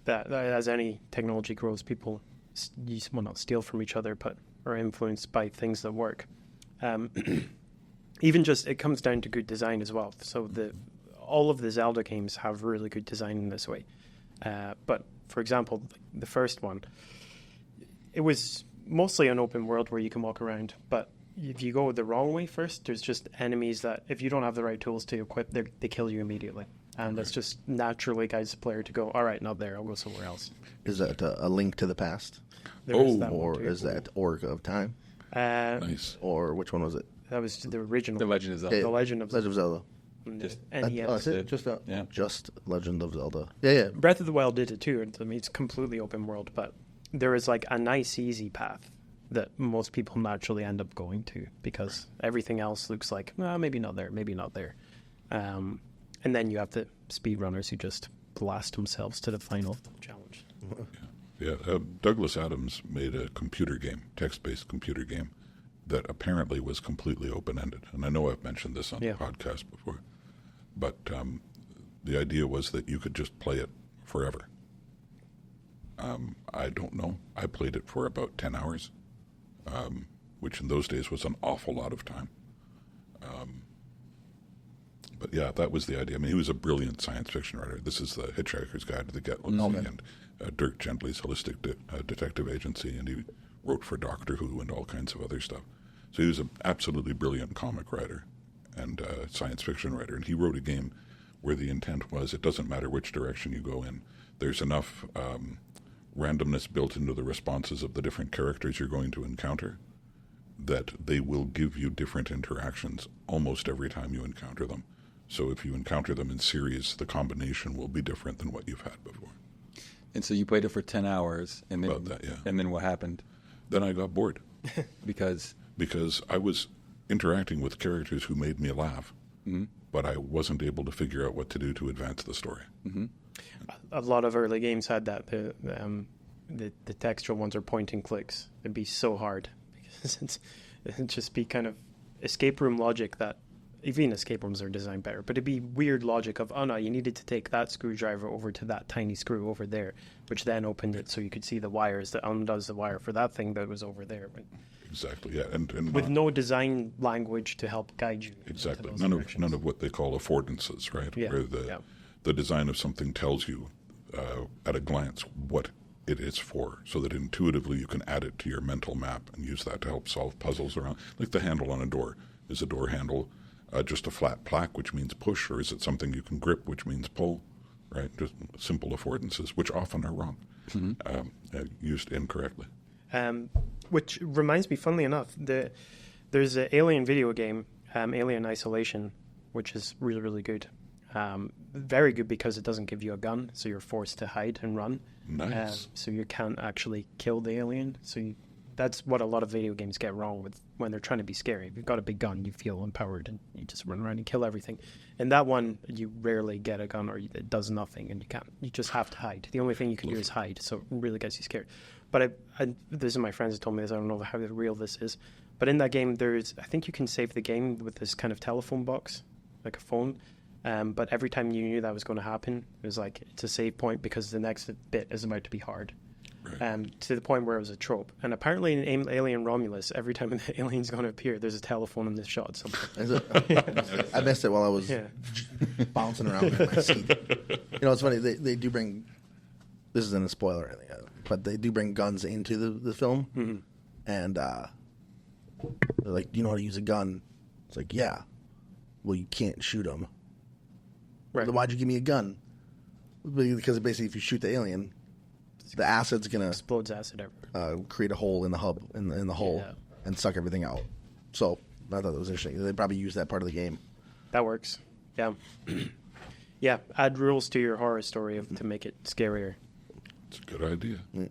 That as any technology grows, people not steal from each other, but are influenced by things that work. Even just it comes down to good design as well. So all of the Zelda games have really good design in this way. But for example, the first one, it was mostly an open world where you can walk around. But if you go the wrong way first, there's just enemies that if you don't have the right tools to equip, they kill you immediately. And that's just naturally guides the player to go, all right, not there, I'll go somewhere else. Is that a Link to the Past? Or is that Orc of Time? Nice. Or which one was it? That was the original. The Legend of Zelda. The Legend of Zelda. Just- NES. That's it? Yeah. Just Legend of Zelda. Yeah. Breath of the Wild did it too. I mean, it's completely open world, but there is like a nice, easy path that most people naturally end up going to because everything else looks like, maybe not there, maybe not there. And then you have the speedrunners who just blast themselves to the final challenge. Yeah. Douglas Adams made a computer game, text-based computer game, that apparently was completely open-ended. And I know I've mentioned this on the podcast before. But the idea was that you could just play it forever. I don't know. I played it for about 10 hours, which in those days was an awful lot of time. But yeah, that was the idea. I mean, he was a brilliant science fiction writer. This is the Hitchhiker's Guide to the Galaxy and Dirk Gently's Holistic Detective Agency, and he wrote for Doctor Who and all kinds of other stuff. So he was an absolutely brilliant comic writer and science fiction writer. And he wrote a game where the intent was it doesn't matter which direction you go in. There's enough randomness built into the responses of the different characters you're going to encounter that they will give you different interactions almost every time you encounter them. So if you encounter them in series, the combination will be different than what you've had before. And so you played it for 10 hours, and then and then what happened? Then I got bored. Because I was interacting with characters who made me laugh, but I wasn't able to figure out what to do to advance the story. Mm-hmm. A lot of early games had that. The textual ones are point and clicks. It'd be so hard because it'd just be kind of escape room logic that even escape rooms are designed better, but it'd be weird logic of, oh no, you needed to take that screwdriver over to that tiny screw over there, which then opened it so you could see the wires that undoes the wire for that thing that was over there. But exactly, yeah. And with no design language to help guide you. Exactly. None of what they call affordances, right? Yeah. Where the design of something tells you at a glance what it is for, so that intuitively you can add it to your mental map and use that to help solve puzzles around. Like the handle on a door. Is a door handle just a flat plaque, which means push, or is it something you can grip, which means pull, right? Just simple affordances, which often are wrong, used incorrectly. Which reminds me, funnily enough, there's an Alien video game, Alien Isolation, which is really, really good. Very good because it doesn't give you a gun, so you're forced to hide and run. Nice. So you can't actually kill the alien. That's what a lot of video games get wrong with when they're trying to be scary. If you've got a big gun, you feel empowered and you just run around and kill everything. In that one, you rarely get a gun or it does nothing and you just have to hide. The only thing you can do is hide, so it really gets you scared. But this is my friends who told me this. I don't know how real this is. But in that game, I think you can save the game with this kind of telephone box, like a phone. But every time you knew that was going to happen, it was like, it's a save point because the next bit is about to be hard. Right. To the point where it was a trope. And apparently in Alien Romulus, every time the alien's going to appear, there's a telephone in the shot. I missed it while I was bouncing around in my seat. You know, it's funny. They do bring, this isn't a spoiler or anything, but they do bring guns into the film. Mm-hmm. And they're like, do you know how to use a gun? It's like, yeah. Well, you can't shoot them. Right. Then why'd you give me a gun? Because basically if you shoot the alien, the acid's gonna explodes acid everywhere. Create a hole in the hub in the hull and suck everything out. So I thought that was interesting. They probably use that part of the game. That works. Yeah, yeah. Add rules to your horror story to make it scarier. It's a good idea. Yeah.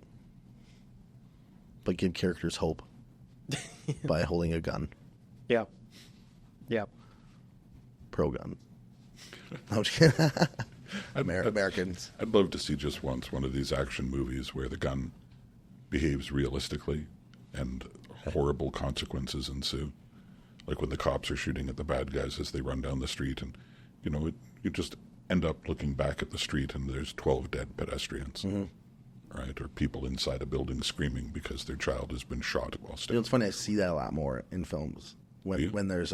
But give characters hope by holding a gun. Yeah. Yeah. Pro gun. Americans. I'd love to see just once one of these action movies where the gun behaves realistically and horrible consequences ensue. Like when the cops are shooting at the bad guys as they run down the street, and you just end up looking back at the street and there's 12 dead pedestrians, right? Or people inside a building screaming because their child has been shot while standing. It's funny, I see that a lot more in films. when there's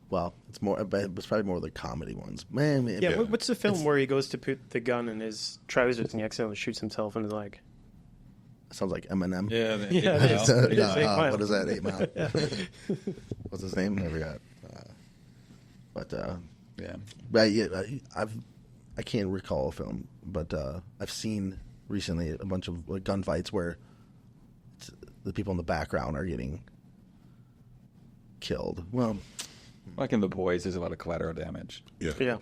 well, it's probably more the comedy ones. Man, Yeah, what's the film where he goes to put the gun in his trousers and he accidentally shoots himself in the leg? Sounds like Eminem. Yeah, it is. It is 8 Mile. What is that? 8 Mile. What's his name? I forgot. I can't recall a film, but I've seen recently a bunch of gunfights where the people in the background are getting killed. Well, like in The Boys, there's a lot of collateral damage. Yeah, Yeah.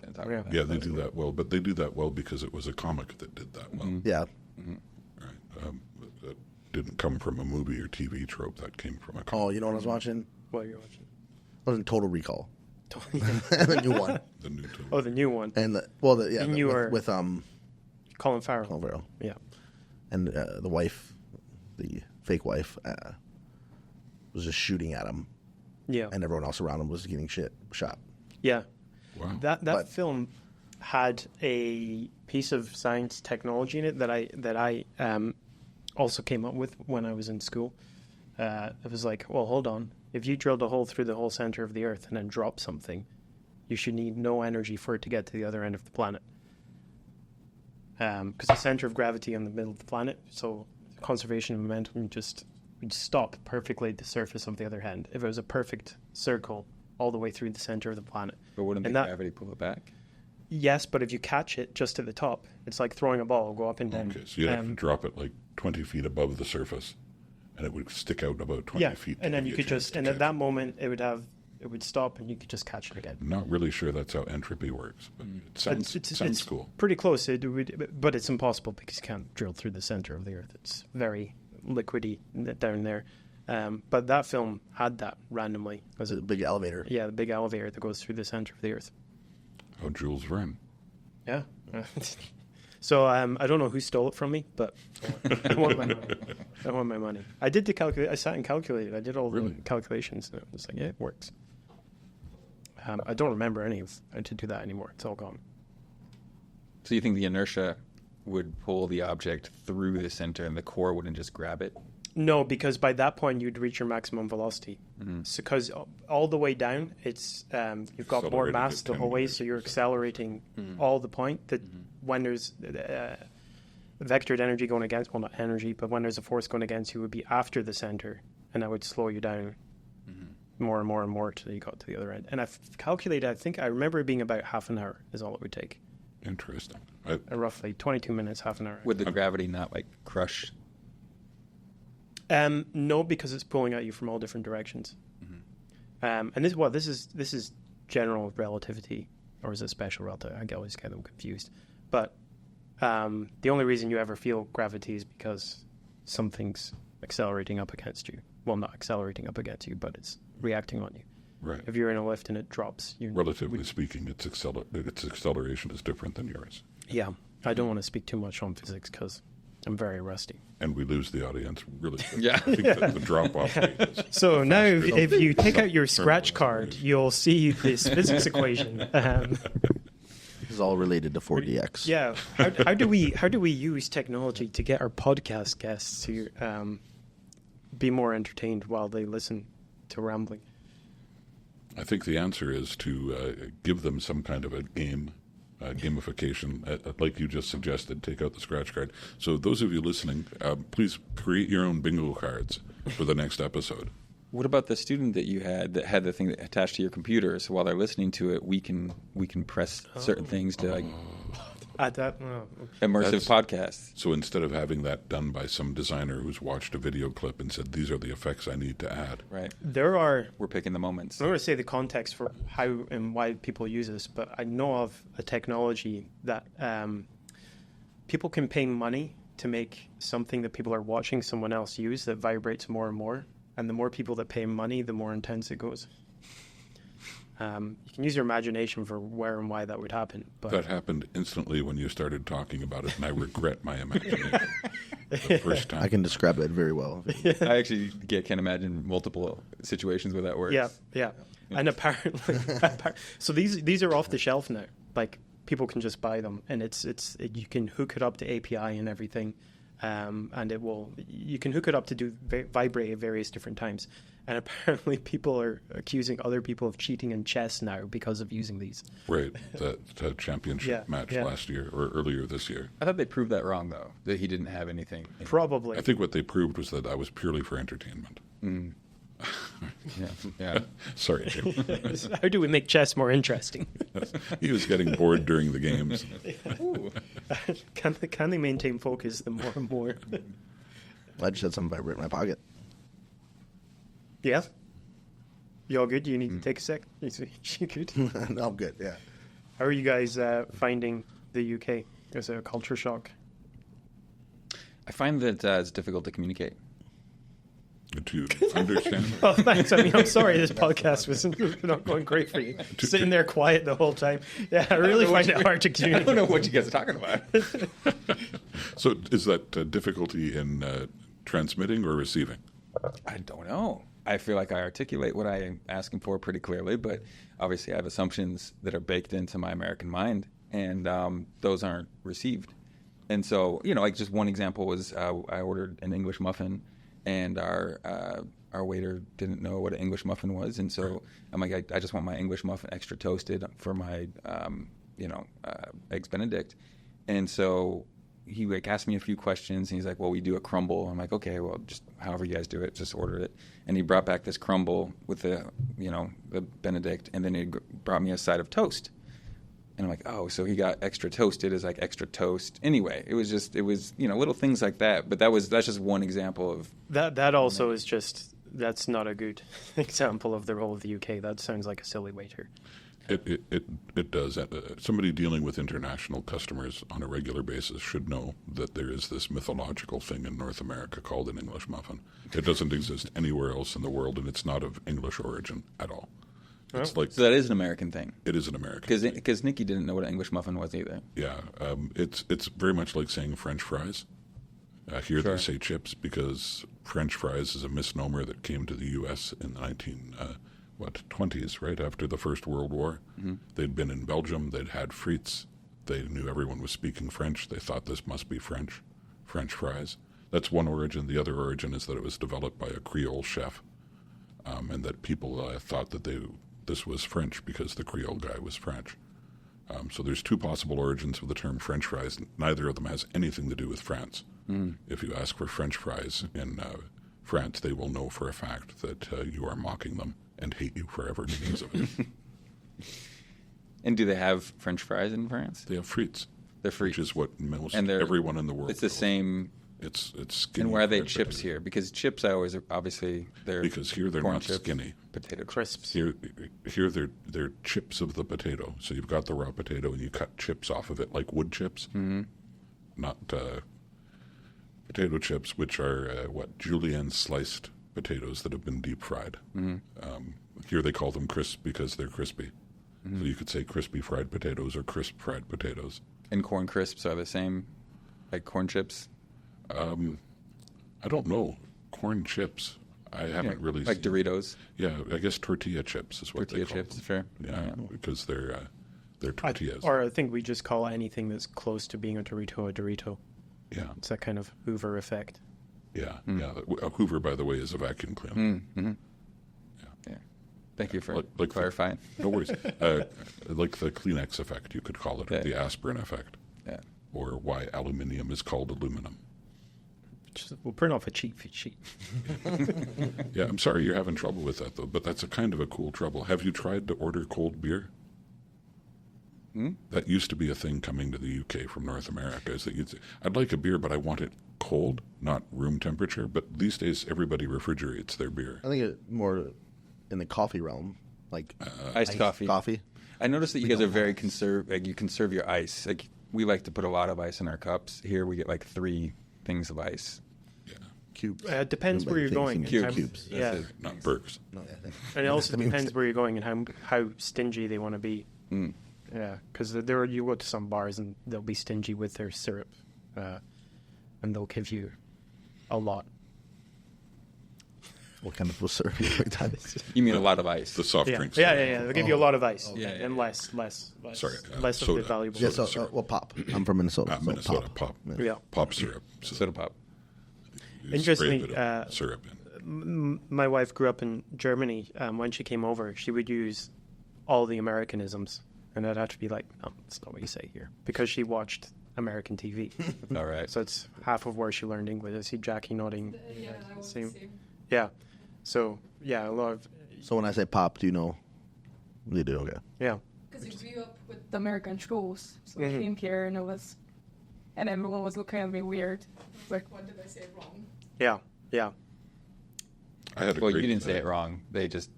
they do that well, but they do that well because it was a comic that did that well. yeah. Right. That didn't come from a movie or TV trope. That came from a comic. Oh, you know what I was watching? What you're watching? It wasn't Total Recall. The new one. The new two. Oh, the new one. And with Colin Farrell. Colin Farrell. Yeah. And the wife, the fake wife, was just shooting at him, Yeah. and everyone else around him was getting shot. Yeah. Wow. That film had a piece of science technology in it that I also came up with when I was in school. It was like, well, hold on. If you drilled a hole through the whole center of the Earth and then drop something, you should need no energy for it to get to the other end of the planet. Because the center of gravity on the middle of the planet, so conservation of momentum would stop perfectly at the surface of the other end. If it was a perfect circle all the way through the center of the planet. But wouldn't the gravity pull it back? Yes, but if you catch it just at the top, it's like throwing a ball, go up and down. Okay, so you'd have to drop it like 20 feet above the surface, and it would stick out about 20 feet. And then you could at that moment, it would stop, and you could just catch it again. I'm not really sure that's how entropy works, but it sounds It's cool. pretty close. But it's impossible because you can't drill through the center of the Earth. It's very liquidy down there. But that film had that randomly. Was it a big elevator? Yeah, the big elevator that goes through the center of the Earth. Oh, Jules Verne. Yeah. So I don't know who stole it from me, but I want my money. I want my money. I did the calculate. I sat and calculated. I did all the calculations, and it was like, yeah, it works. I don't remember any of how to do that anymore. It's all gone. So you think the inertia would pull the object through the center, and the core wouldn't just grab it? No, because by that point you'd reach your maximum velocity. So, because all the way down, it's you've got more mass the whole way, so you're accelerating all the point. That when there's vectored energy going against, well, not energy, but when there's a force going against you, would be after the center, and that would slow you down more and more and more till you got to the other end. And I've calculated. I remember it being about half an hour is all it would take. Interesting. Roughly 22 minutes, half an hour. Would the gravity not like crush? No, because it's pulling at you from all different directions. And this is general relativity, or is it special relativity? I always get them confused. But the only reason you ever feel gravity is because something's accelerating up against you. Well, not accelerating up against you, but it's reacting on you. Right. If you're in a lift and it drops, Relatively speaking, its acceleration is different than yours. Yeah, I don't want to speak too much on physics because I'm very rusty. And we lose the audience really quick. Yeah. I think that the drop-off rate is So now, if you take out your scratch card, you'll see this physics equation. This is all related to 4DX. Yeah. How do we use technology to get our podcast guests to be more entertained while they listen to rambling? I think the answer is to give them some kind of a game, gamification, like you just suggested, take out the scratch card. So those of you listening, please create your own bingo cards for the next episode. What about the student that you had that had the thing that attached to your computer? So while they're listening to it, we can press certain things to like immersive podcasts. So instead of having that done by some designer who's watched a video clip and said, these are the effects I need to add. Right. We're picking the moments. I'm going to say the context for how and why people use this, but I know of a technology that people can pay money to make something that people are watching someone else use that vibrates more and more. And the more people that pay money, the more intense it goes. You can use your imagination for where and why that would happen. But That happened instantly when you started talking about it, and I regret my imagination the first time. I can describe it very well. I actually can imagine multiple situations where that works. Yeah. And apparently, so these are off the shelf now. Like people can just buy them, and it's you can hook it up to API and everything. and you can hook it up to do vibrate at various different times. And apparently people are accusing other people of cheating in chess now because of using these. Right, that championship match last year or earlier this year. I thought they proved that wrong, though, that he didn't have anything. Probably. I think what they proved was that I was purely for entertainment. Yeah. Sorry, Jim. How do we make chess more interesting? He was getting bored during the games. Can they maintain focus the more and more? I just had something vibrate in my pocket. Yeah? You all good? Do you need to take a sec? You good? No, I'm good, yeah. How are you guys finding the UK? Is it a culture shock? I find that it's difficult to communicate. To understand. Oh, thanks. I mean, I'm sorry this podcast was not going great for you. Sitting there quiet the whole time. Yeah, I really find it hard to communicate. I don't know what you guys are talking about. So is that difficulty in transmitting or receiving? I don't know. I feel like I articulate what I'm asking for pretty clearly, but obviously I have assumptions that are baked into my American mind, and those aren't received. And so, like just one example was I ordered an English muffin, and our waiter didn't know what an English muffin was, and so I'm like, I just want my English muffin extra toasted for my, eggs Benedict, and so he asked me a few questions, and he's like, well, we do a crumble. I'm like, okay, well, just however you guys do it, just order it. And he brought back this crumble with the Benedict, and then he brought me a side of toast. And I'm like, oh, so he got extra toasted as like extra toast. Anyway, it was little things like that. But that's just one example of that. Also is just that's not a good example of the role of the UK. That sounds like a silly waiter. It does. Somebody dealing with international customers on a regular basis should know that there is this mythological thing in North America called an English muffin. It doesn't exist anywhere else in the world, and it's not of English origin at all. It's like, so that is an American thing. It is an American thing. Because Nikki didn't know what an English muffin was either. Yeah, it's very much like saying French fries. Here they say chips because French fries is a misnomer that came to the U.S. in the 1920s, right after the First World War. Mm-hmm. They'd been in Belgium. They'd had frites. They knew everyone was speaking French. They thought this must be French fries. That's one origin. The other origin is that it was developed by a Creole chef, and that people thought that this was French because the Creole guy was French. So there's two possible origins of the term French fries. Neither of them has anything to do with France. Mm. If you ask for French fries in France, they will know for a fact that you are mocking them and hate you forever because of it. And do they have French fries in France? They have frites. They're frites. Which is what everyone in the world It's the knows. Same. It's skinny. And why are they chips potato. Here? Because chips they're because here they're not chips, skinny. Potato crisps. Here they're chips of the potato. So you've got the raw potato and you cut chips off of it like wood chips, not potato chips, which are julienne sliced potatoes that have been deep fried. Mm-hmm. Here they call them crisp because they're crispy. Mm-hmm. So you could say crispy fried potatoes or crisp fried potatoes. And corn crisps are the same, like corn chips. I don't know. Corn chips. I haven't really like seen. Doritos. Yeah, I guess tortilla chips is what they call chips. them. Fair. Yeah, because they're tortillas. I think we just call anything that's close to being a Dorito a Dorito. Yeah, it's that kind of Hoover effect. Yeah, yeah. A Hoover, by the way, is a vacuum cleaner. Mm-hmm. Yeah. Thank you for clarifying. No worries. Like the Kleenex effect, you could call it, or the aspirin effect. Yeah. Or why aluminium is called aluminum. We'll print off a cheat sheet. Yeah, I'm sorry you're having trouble with that, though, but that's a kind of a cool trouble. Have you tried to order cold beer? That used to be a thing coming to the UK from North America. Is that you'd say, I'd like a beer, but I want it cold, not room temperature. But these days, everybody refrigerates their beer. I think it more in the coffee realm, like iced coffee. Coffee. I noticed that you guys are very conservative. Like you conserve your ice. Like we like to put a lot of ice in our cups. Here we get like 3 things of ice. Yeah, cubes. It depends where you're going. Cubes. Yeah, not burps. No, and it also depends where you're going and how stingy they want to be. Mm. Yeah, because you go to some bars and they'll be stingy with their syrup, and they'll give you a lot. What kind of serving time? You mean a lot of ice? The soft Yeah. drinks. Yeah. They'll give you a lot of ice Yeah, and yeah. less Sorry, less of soda. the valuable. Yeah, stuff. so pop. I'm from Minnesota. so Minnesota pop. Yeah. Pop syrup. Soda pop. You Interestingly, spray a bit of syrup in. My wife grew up in Germany. When she came over, she would use all the Americanisms, and I'd have to be like, no, that's not what you say here, because she watched American TV. All right. So it's half of where she learned English. I see Jackie nodding. Yeah, I was the Same. same. Yeah. So yeah, a lot of So when I say pop, do you know? You do, okay. yeah. Because you grew up with the American shows, so Mhm. I came here and and everyone was looking at me weird. Like, what did I say wrong? Yeah. I had a Well, great, you didn't say it wrong. They just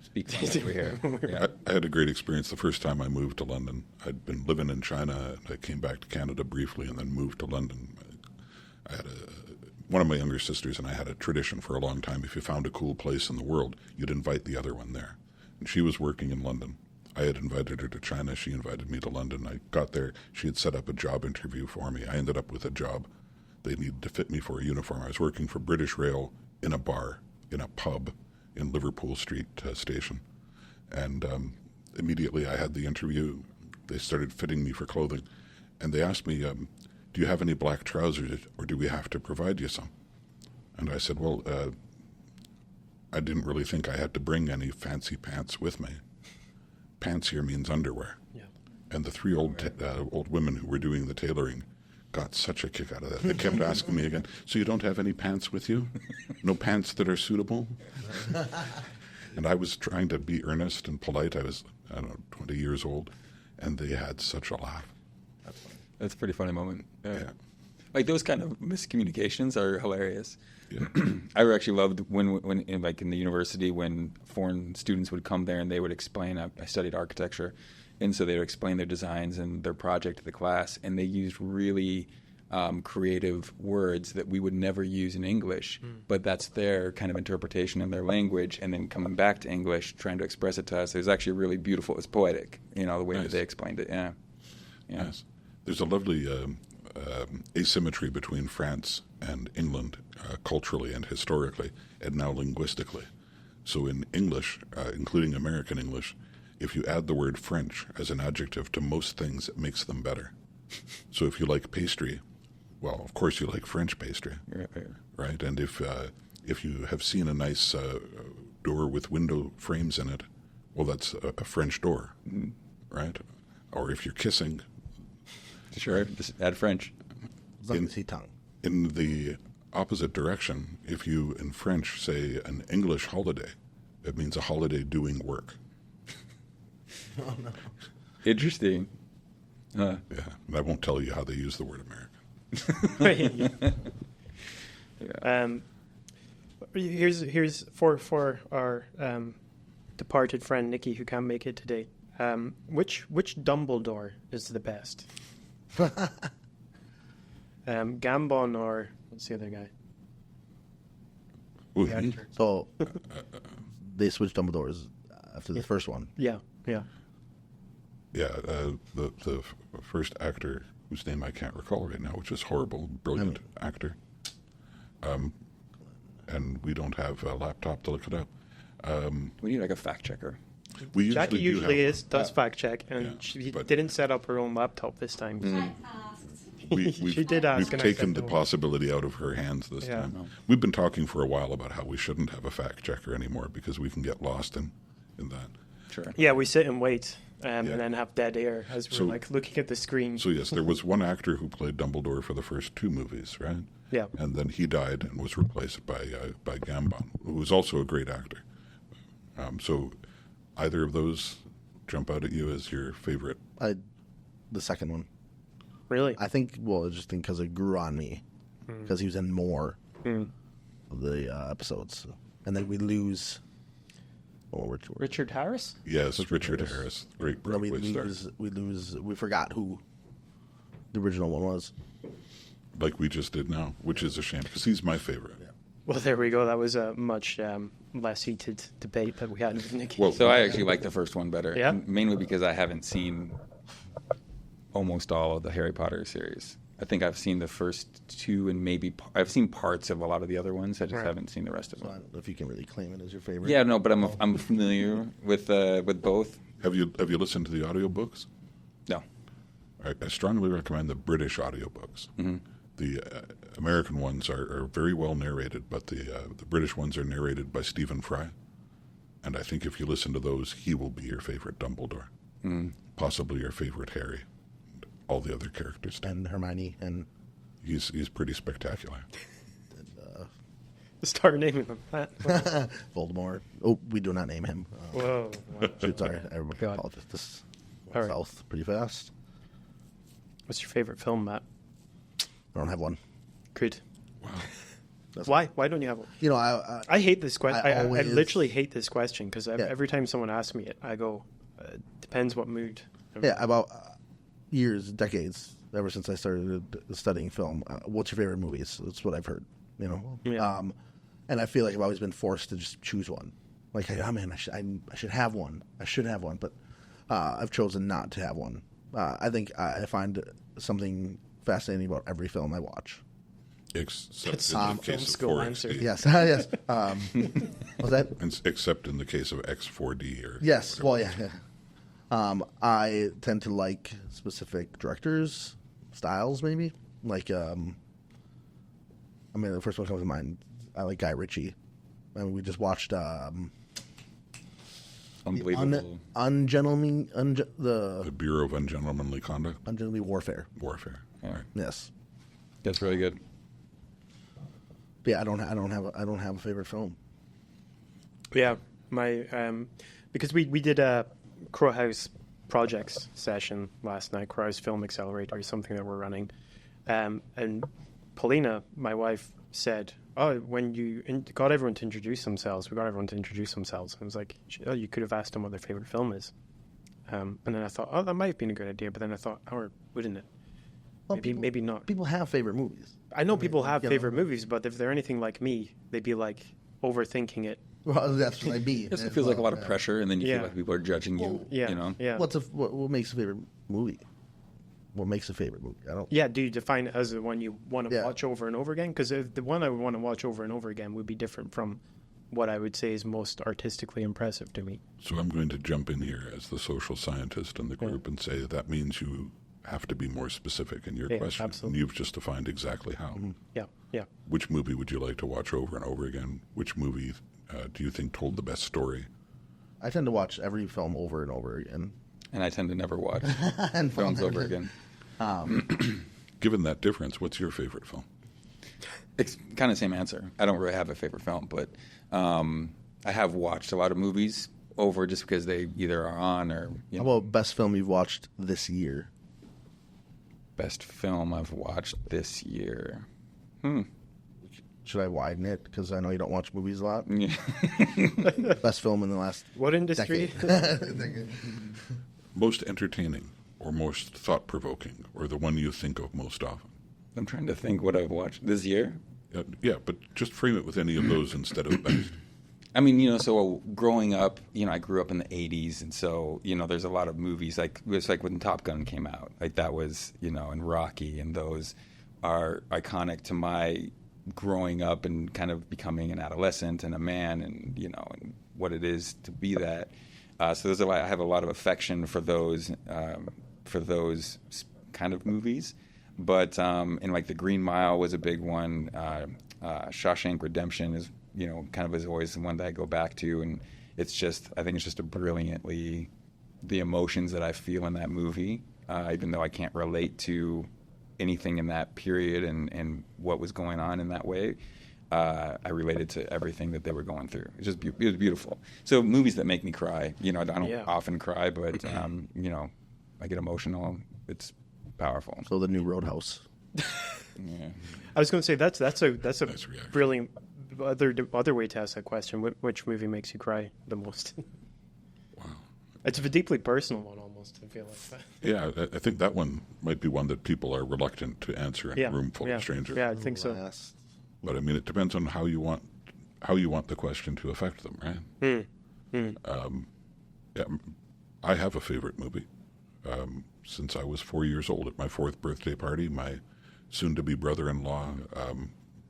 speak funny over here. Yeah. I had a great experience the first time I moved to London. I'd been living in China, and I came back to Canada briefly and then moved to London. I had one of my younger sisters and I had a tradition for a long time. If you found a cool place in the world, you'd invite the other one there. And she was working in London. I had invited her to China. She invited me to London. I got there. She had set up a job interview for me. I ended up with a job. They needed to fit me for a uniform. I was working for British Rail in a bar, in a pub in Liverpool Street Station. And immediately I had the interview. They started fitting me for clothing. And they asked me, do you have any black trousers or do we have to provide you some? And I said, well, I didn't really think I had to bring any fancy pants with me. Pants here means underwear. Yeah. And the three old women who were doing the tailoring got such a kick out of that. They kept asking me again, so you don't have any pants with you? No pants that are suitable? And I was trying to be earnest and polite. I was, 20 years old, and they had such a laugh. That's a pretty funny moment. Yeah. Like those kind of miscommunications are hilarious. Yeah. I actually loved when in, like in the university when foreign students would come there and they would explain. I studied architecture, and so they would explain their designs and their project to the class, and they used really creative words that we would never use in English, but that's their kind of interpretation in their language, and then coming back to English, trying to express it to us. It was actually really beautiful. It was poetic, the way that Nice. they explained it. Yeah. Yes. There's a lovely asymmetry between France and England culturally and historically, and now linguistically. So in English, including American English, if you add the word French as an adjective to most things, it makes them better. So if you like pastry, well, of course you like French pastry, right? And if you have seen a nice door with window frames in it, well, that's a French door, right? Or if you're kissing, Sure. Just add French. tongue. in the opposite direction, if you in French say an English holiday, it means a holiday doing work. Interesting. Yeah, and I won't tell you how they use the word American. Here's for our departed friend Nikki who can't make it today. Which Dumbledore is the best? Gambon or what's the other guy? Ooh, The actor. So they switched Dumbledores after the first one. Yeah. yeah, the first actor whose name I can't recall right now, which is horrible, brilliant actor. And we don't have a laptop to look it up. We need like a fact checker. We Jackie do usually have- does fact check, and Yeah, she but- didn't set up her own laptop this time. We've She did ask, We've and I taken said the no. possibility out of her hands this Yeah. time. We've been talking for a while about how we shouldn't have a fact checker anymore because we can get lost in that. Sure. Yeah, we sit and wait, and Yeah. then have dead air as we're So- like looking at the screen. So yes, there was one actor who played Dumbledore for the first two movies, right? Yeah. And then he died and was replaced by Gambon, who was also a great actor. So either of those jump out at you as your favorite? The second one. Really? I think, just because it grew on me. Because he was in more of the episodes. And then we lose... Richard Harris? Yes, Richard Harris. Great No, we Broadway star. lose. We forgot who the original one was. Like we just did now, which is a shame because he's my favorite. Well, there we go. That was a much less heated debate that we had with Nikki. Well, So I actually like the first one better. Yeah? Mainly because I haven't seen almost all of the Harry Potter series. I think I've seen the first two, and maybe I've seen parts of a lot of the other ones. I just haven't seen the rest of So I them. don't know if you can really claim it as your favorite. Yeah, no, but I'm familiar with both. Have you listened to the audiobooks? No. I strongly recommend the British audiobooks. Mm-hmm. The American ones are very well narrated, but the British ones are narrated by Stephen Fry. And I think if you listen to those, he will be your favorite Dumbledore. Possibly your favorite Harry. And all the other characters. And Hermione and He's pretty spectacular. Start naming them. Voldemort. Oh, we do not name him. Whoa. Shoot, sorry, everyone. God. Apologize. This All went right. south pretty fast. What's your favorite film, Matt? I don't have one. Good. Wow. Why? Why don't you have one? You know, I I hate this question. I I always- literally hate this question because Yeah. every time someone asks me it, I go, depends what mood. yeah, about years, decades, ever since I started studying film. What's your favorite movies? That's what I've heard. You know, Yeah. and I feel like I've always been forced to just choose one. Like, hey, oh man, I should have one. I should have one, but I've chosen not to have one. I think I find something fascinating about every film I watch. Except It's in the film case of school 4XD. answer. Yes, yes. Was that? Except in the case of X4D or Yes. whatever. Well, yeah. I tend to like specific directors' styles, maybe. Like, I mean, the first one comes to mind. I like Guy Ritchie. I mean, we just watched Unbelievable. The Bureau of Ungentlemanly Conduct, Ungentlemanly Warfare. Warfare. Yeah. Right. Yes. That's really good. But yeah, I don't have a favorite film. Yeah, my because we did a Crow House projects session last night, Crow House Film Accelerator, is something that we're running, and Paulina, my wife, said, "Oh, when you got everyone to introduce themselves, we got everyone to introduce themselves." And I was like, "Oh, you could have asked them what their favorite film is," and then I thought, "Oh, that might have been a good idea," but then I thought, "Or wouldn't it? Well, Maybe not." People have favorite movies. I know people have you know. favorite movies, but if they're anything like me, they'd be like overthinking it. Well, that's what I mean. It feels like a lot of pressure, and then you Yeah. feel like people are judging you. Yeah, You know. yeah. What makes a favorite movie? What makes a favorite movie? I don't. Yeah, do you define it as the one you want to Yeah. watch over and over again? Because the one I would want to watch over and over again would be different from what I would say is most artistically impressive to me. So I'm going to jump in here as the social scientist in the group and say that means you have to be more specific in your Yeah, question. absolutely. And you've just defined exactly how. Yeah, yeah. Which movie would you like to watch over and over again? Which movie do you think told the best story? I tend to watch every film over and over again. And I tend to never watch And films over again. Given that difference, what's your favorite film? It's kind of the same answer. I don't really have a favorite film, but I have watched a lot of movies over just because they either are on or How about best film you've watched this year? best film I've watched this year. Should I widen it? Because I know you don't watch movies a lot. Yeah. Best film in the last What industry? decade. Most entertaining or most thought-provoking or the one you think of most often? I'm trying to think what I've watched this year. Yeah, but just frame it with any of those instead of best. I mean, so growing up, I grew up in the 80s, and so, there's a lot of movies, like, it was like when Top Gun came out, like that was, and Rocky, and those are iconic to my growing up and kind of becoming an adolescent and a man and, and what it is to be that. So I have a lot of affection for those kind of movies. But, and like The Green Mile was a big one. Shawshank Redemption is, kind of is always the one that I go back to. And I think it's just a brilliantly, the emotions that I feel in that movie, even though I can't relate to anything in that period and what was going on in that way, I related to everything that they were going through. It was beautiful. So movies that make me cry, I don't often cry, but, I get emotional. It's powerful. So the new Roadhouse. Yeah. I was going to say that's a Nice reaction. brilliant other way to ask that question. Which movie makes you cry the most? Wow. It's a deeply personal one, almost. I feel like. Yeah, I think that one might be one that people are reluctant to answer in a room full of strangers. Yeah, I think so. Last. But I mean, it depends on how you want the question to affect them, right? Yeah, I have a favorite movie. Since I was 4 years old at my 4th birthday party, my soon-to-be brother-in-law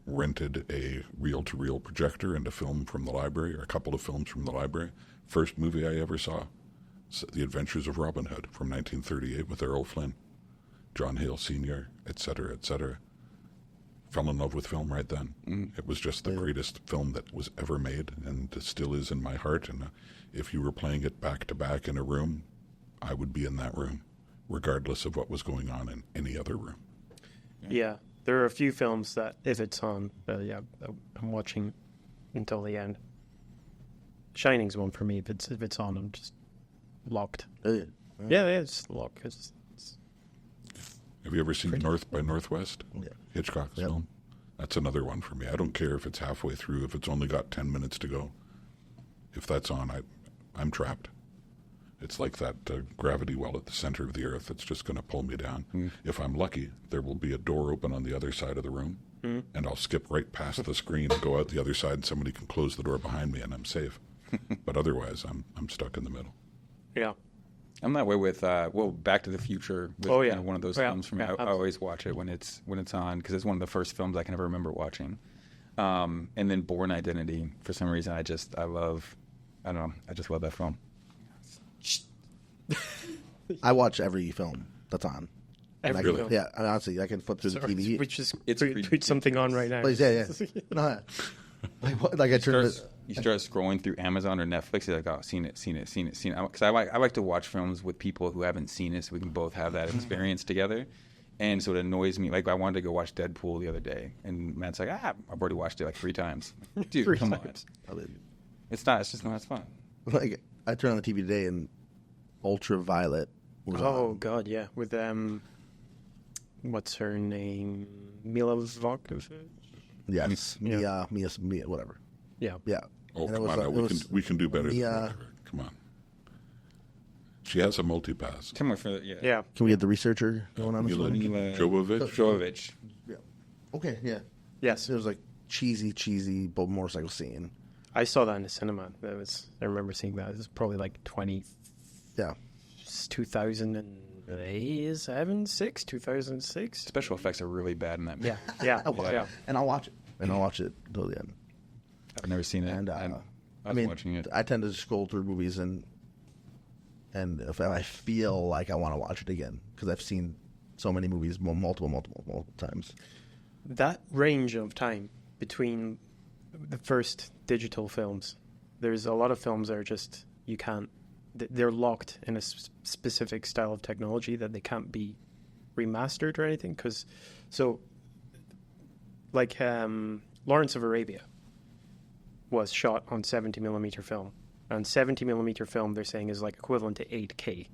rented a reel-to-reel projector and a film from the library, or a couple of films from the library. First movie I ever saw, The Adventures of Robin Hood from 1938 with Errol Flynn, John Hale Sr., etc., etc. Fell in love with film right then. It was just the greatest film that was ever made, and it still is in my heart. And if you were playing it back-to-back in a room, I would be in that room, regardless of what was going on in any other room. Yeah, there are a few films that, if it's on, I'm watching until the end. Shining's one for me. If it's on, I'm just locked. Yeah, it's locked. Have you ever seen North by Northwest? Yeah. Hitchcock's film? That's another one for me. I don't care if it's halfway through, if it's only got 10 minutes to go. If that's on, I'm trapped. It's like that gravity well at the center of the earth. It's just going to pull me down. If I'm lucky, there will be a door open on the other side of the room, and I'll skip right past the screen and go out the other side, and somebody can close the door behind me, and I'm safe. But otherwise, I'm stuck in the middle. Yeah. I'm that way with Back to the Future. With, one of those films for me. I always watch it when it's on because it's one of the first films I can ever remember watching. And then Bourne Identity. For some reason, I just love that film. I watch every film that's on. Every film. Yeah, honestly, I can flip through the TV. We just put something on right now. Please, yeah. No, like I turn You start scrolling through Amazon or Netflix, you're like, oh, seen it. Because I like to watch films with people who haven't seen it so we can both have that experience together. And so it annoys me. Like, I wanted to go watch Deadpool the other day, and Matt's like, I've already watched it like 3 times. Dude, come on. It's just not as fun. Like, I turned on the TV today, and Ultraviolet was on. God, yeah. With, what's her name? Mila Jovovich? Yes. Mia, whatever. Yeah. Yeah. Oh, come on. We can do better. Yeah. Come on. She has a multi-pass. Come on for that, Yeah. Can we get the researcher going on this Mila one? Jovovich. Yeah. Okay, yeah. Yes. It was like cheesy motorcycle scene. I saw that in the cinema. I remember seeing that. It was probably like 2006. Special effects are really bad in that movie. Yeah. And I'll watch it. Until the end. I've never seen it. And I was watching it. I tend to scroll through movies and if I feel like I want to watch it again because I've seen so many movies multiple times. That range of time between the first digital films, there's a lot of films that are just they're locked in a specific style of technology that they can't be remastered or anything. Lawrence of Arabia was shot on 70mm film. And 70mm film, they're saying, is like equivalent to 8K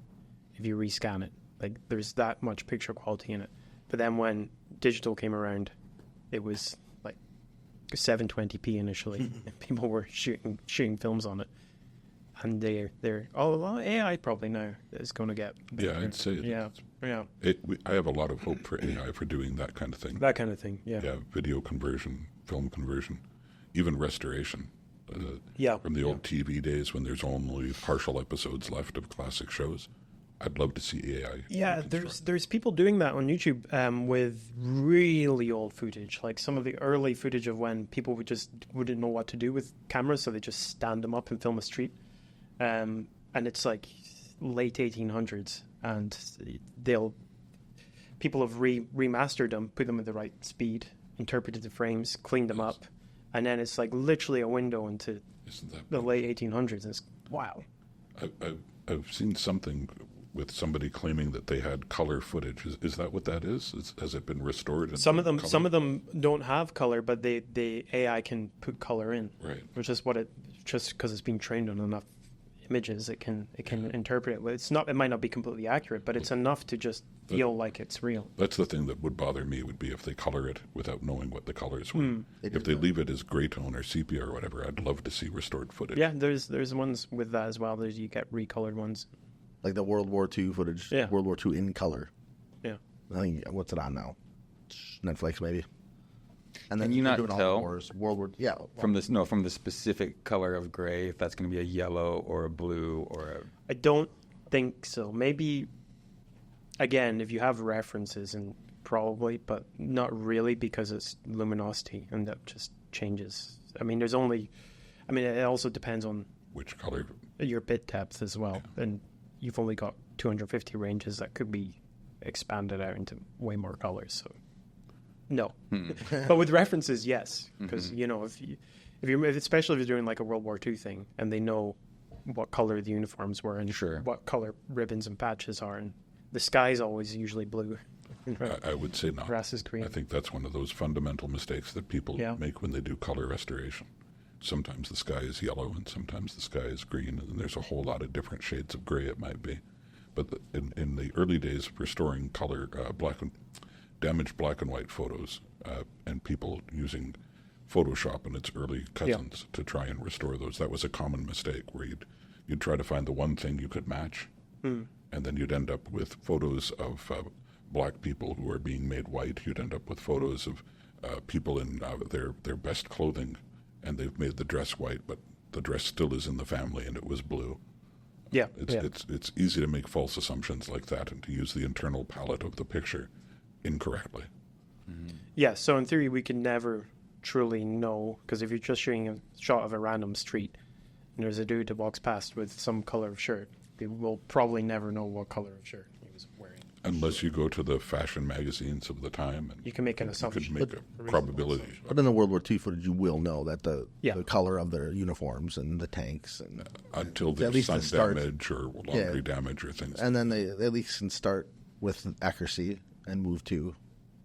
if you rescan it. Like, there's that much picture quality in it. But then when digital came around, it was like 720p initially. And people were shooting films on it. And they're AI probably now is going to get better. Yeah, I'd say yeah. I have a lot of hope for AI for doing that kind of thing. That kind of thing, yeah. Yeah, video conversion, film conversion, even restoration. From the old TV days when there's only partial episodes left of classic shows. I'd love to see AI. Yeah, there's people doing that on YouTube with really old footage, like some of the early footage of when people wouldn't know what to do with cameras, so they just stand them up and film a street. And it's like late 1800s, and people have remastered them, put them at the right speed, interpreted the frames, cleaned them up, and then it's like literally a window into the late 1800s. And it's wow. I've seen something with somebody claiming that they had color footage. Is that what that is? Has it been restored? Some of them don't have color, but the AI can put color in. Right. Which is just because it's been trained on enough images, it can interpret it. It might not be completely accurate, but it's enough to just feel like it's real. That's the thing that would bother me, would be if they color it without knowing what the colors were. If they leave it as gray tone or sepia or whatever, I'd love to see restored footage. Yeah, there's ones with that as well. You get recolored ones. Like the World War II footage. Yeah. World War II in color. Yeah. I think, what's it on now? Netflix, maybe. And then Can you not doing all tell the wars, World War, yeah. from the specific color of gray if that's going to be a yellow or a blue or a... I don't think so. Maybe, again, if you have references and probably, but not really because it's luminosity and that just changes. I mean, it also depends on Which color? your bit depth as well. And you've only got 250 ranges that could be expanded out into way more colors. So, no. But with references, yes. Because, especially if you're doing like a World War II thing and they know what color the uniforms were and what color ribbons and patches are. And the sky's always usually blue. I would say no. Grass is green. I think that's one of those fundamental mistakes that people make when they do color restoration. Sometimes the sky is yellow and sometimes the sky is green, and there's a whole lot of different shades of gray it might be. But in the early days of restoring color, damaged black and white photos, and people using Photoshop and its early cousins to try and restore those, that was a common mistake where you'd try to find the one thing you could match, and then you'd end up with photos of black people who are being made white. You'd end up with photos of people in their best clothing, and they've made the dress white, but the dress still is in the family and it was blue. Yeah, It's easy to make false assumptions like that and to use the internal palette of the picture incorrectly. Yeah, so in theory, we can never truly know, because if you're just showing a shot of a random street and there's a dude that walks past with some color of shirt, we will probably never know what color of shirt he was wearing. Unless you go to the fashion magazines of the time. And you can make an assumption. You could make a probability. But in the World War II footage, you will know that the color of their uniforms and the tanks. And until there's sun damage or laundry damage or things. And then they at least can start with accuracy and move to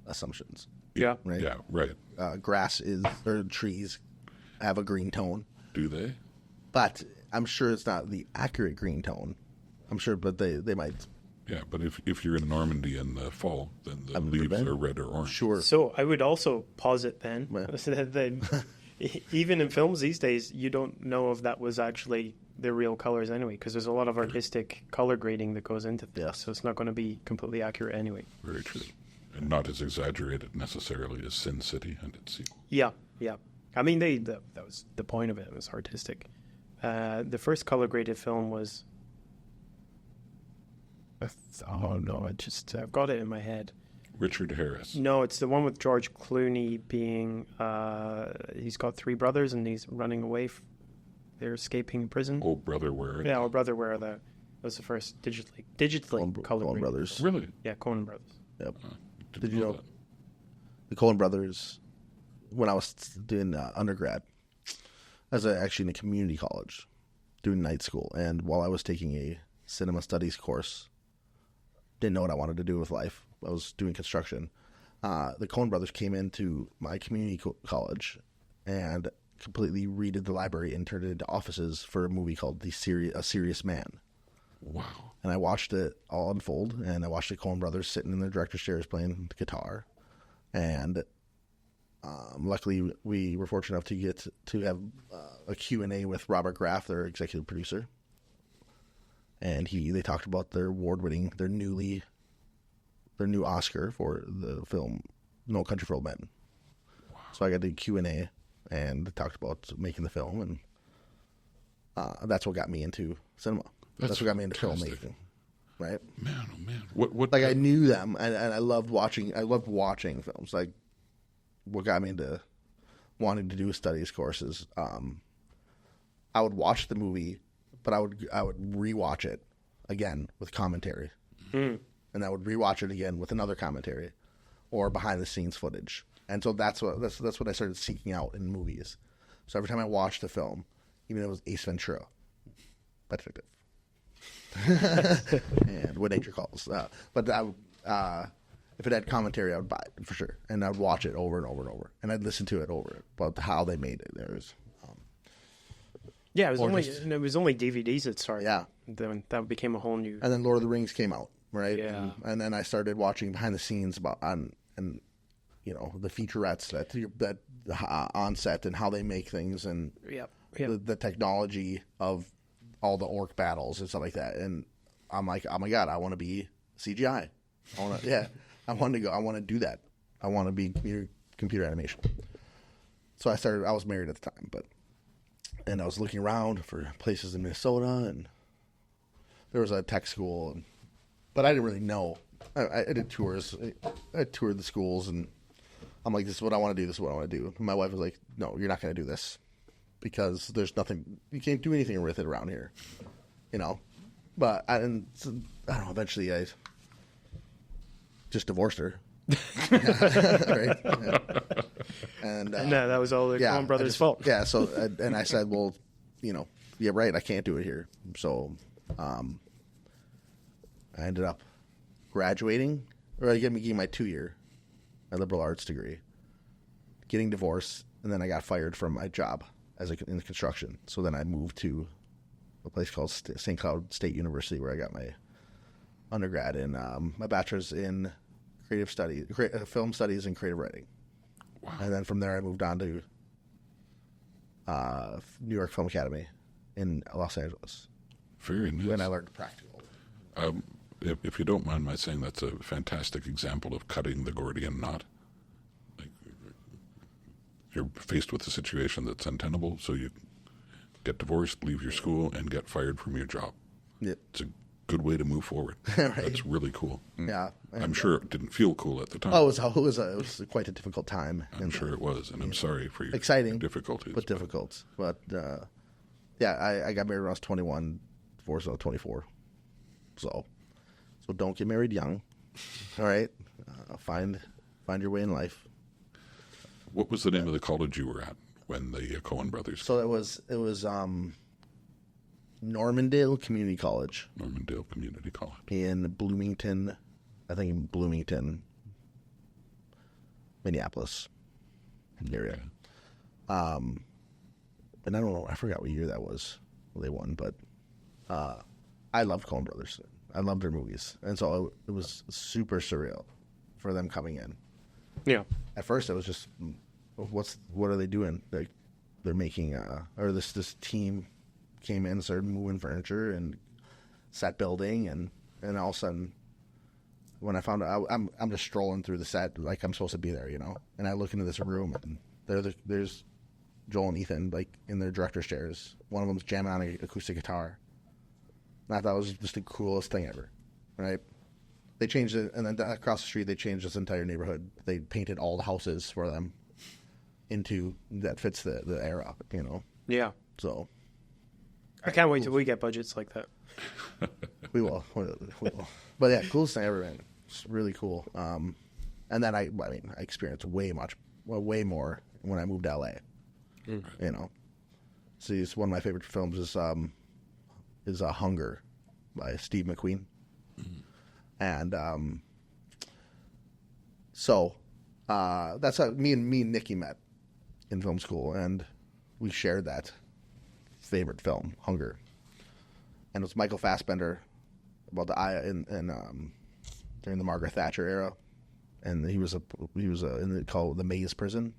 assumptions. Yeah. Right? Yeah, right. Trees have a green tone. Do they? But I'm sure it's not the accurate green tone. I'm sure, but they might. Yeah, but if you're in Normandy in the fall, then the leaves are red or orange. Sure. So I would also posit then that even in films these days, you don't know if that was actually the real colors anyway, because there's a lot of artistic color grading that goes into this. So it's not going to be completely accurate anyway. Very true. And not as exaggerated necessarily as Sin City and its sequel. Yeah. I mean, that was the point of it. It was artistic. The first color graded film was... I've got it in my head. Richard Harris. No, it's the one with George Clooney being... he's got 3 brothers and he's running away. They're escaping prison. Oh, Brother, Where? Yeah, Oh, Brother, Where? That was the first digitally color Coen graded. Brothers. Really? Yeah, Coen Brothers. Yep. Did you know the Coen Brothers, when I was doing undergrad, I was actually in a community college doing night school. And while I was taking a cinema studies course, didn't know what I wanted to do with life. I was doing construction. The Coen Brothers came into my community college and completely redid the library and turned it into offices for a movie called A Serious Man. Wow. And I watched it all unfold, and I watched the Coen Brothers sitting in their director's chairs playing the guitar. And luckily, we were fortunate enough to get to have a Q&A with Robert Graff, their executive producer. And they talked about their award-winning, their new Oscar for the film No Country for Old Men. Wow. So I got the Q&A, and they talked about making the film, and that's what got me into cinema. That's what got me into filmmaking, right? Man, oh man! What? Like I knew them, and I loved watching. I loved watching films. Like what got me into wanting to do studies courses. I would watch the movie, but I would rewatch it again with commentary, and I would rewatch it again with another commentary, or behind the scenes footage. And so that's what I started seeking out in movies. So every time I watched a film, even if it was Ace Ventura, Pet Detective. And When Nature Calls. But if it had commentary, I would buy it for sure. And I would watch it over and over and over. And I'd listen to it over about how they made it. It was only DVDs at start. Yeah. Then that became a whole new... And then Lord of the Rings came out, right? Yeah. And then I started watching behind the scenes the featurettes that on set and how they make things and the technology of all the orc battles and stuff like that. And I'm like, oh my God, I want to be CGI. I want to do that. I want to be computer animation. So I was married at the time, and I was looking around for places in Minnesota, and there was a tech school, but I didn't really know I did tours. I toured the schools, and I'm like, this is what I want to do. This is what I want to do. And my wife was like, no, you're not going to do this because there's nothing. You can't do anything with it around here, you know. But I don't know. Eventually, I just divorced her. Right? Yeah. And no, that was all the Coen brothers' fault. Yeah. So and I said, well, you know, yeah, right. I can't do it here. So I ended up graduating, or getting my 2-year, my liberal arts degree, getting divorced, and then I got fired from my job in construction. So then I moved to a place called St. Cloud State University, where I got my undergrad in my bachelor's in film studies and creative writing. Wow. And then from there I moved on to New York Film Academy in Los Angeles. Very nice. When I learned practical. If you don't mind my saying, that's a fantastic example of cutting the Gordian knot. Like, you're faced with a situation that's untenable, so you get divorced, leave your school, and get fired from your job. Yep. It's a good way to move forward. Right. That's really cool. Yeah. And I'm sure it didn't feel cool at the time. Oh, it was quite a difficult time. I'm sure it was, and I'm sorry for your exciting difficulties. But difficult. But yeah, I got married when I was 21, divorced when I was 24. So don't get married young. All right, find your way in life. What was the name of the college you were at when the Coen brothers? So it was Normandale Community College. Normandale Community College in Bloomington, Minneapolis area. And I don't know, I forgot what year that was they won, but I loved Coen brothers. I loved their movies, and so it was super surreal for them coming in. Yeah. At first, it was just, what are they doing? They're making or this team came in, started moving furniture and set building, and all of a sudden, when I found out, I'm just strolling through the set like I'm supposed to be there, you know. And I look into this room, and there's Joel and Ethan like in their director's chairs. One of them's jamming on an acoustic guitar. And I thought it was just the coolest thing ever, right? They changed it, and then across the street, they changed this entire neighborhood. They painted all the houses for them into that fits the era, you know? Yeah. So. I can't wait till we get budgets like that. We will. But yeah, coolest thing ever, man. It's really cool. And then I experienced way more when I moved to LA. You know? See, it's one of my favorite films is Hunger by Steve McQueen. And so that's how me and Nikki met in film school, and we shared that favorite film, Hunger. And it was Michael Fassbender about during the Margaret Thatcher era, and he was called the Maze Prison.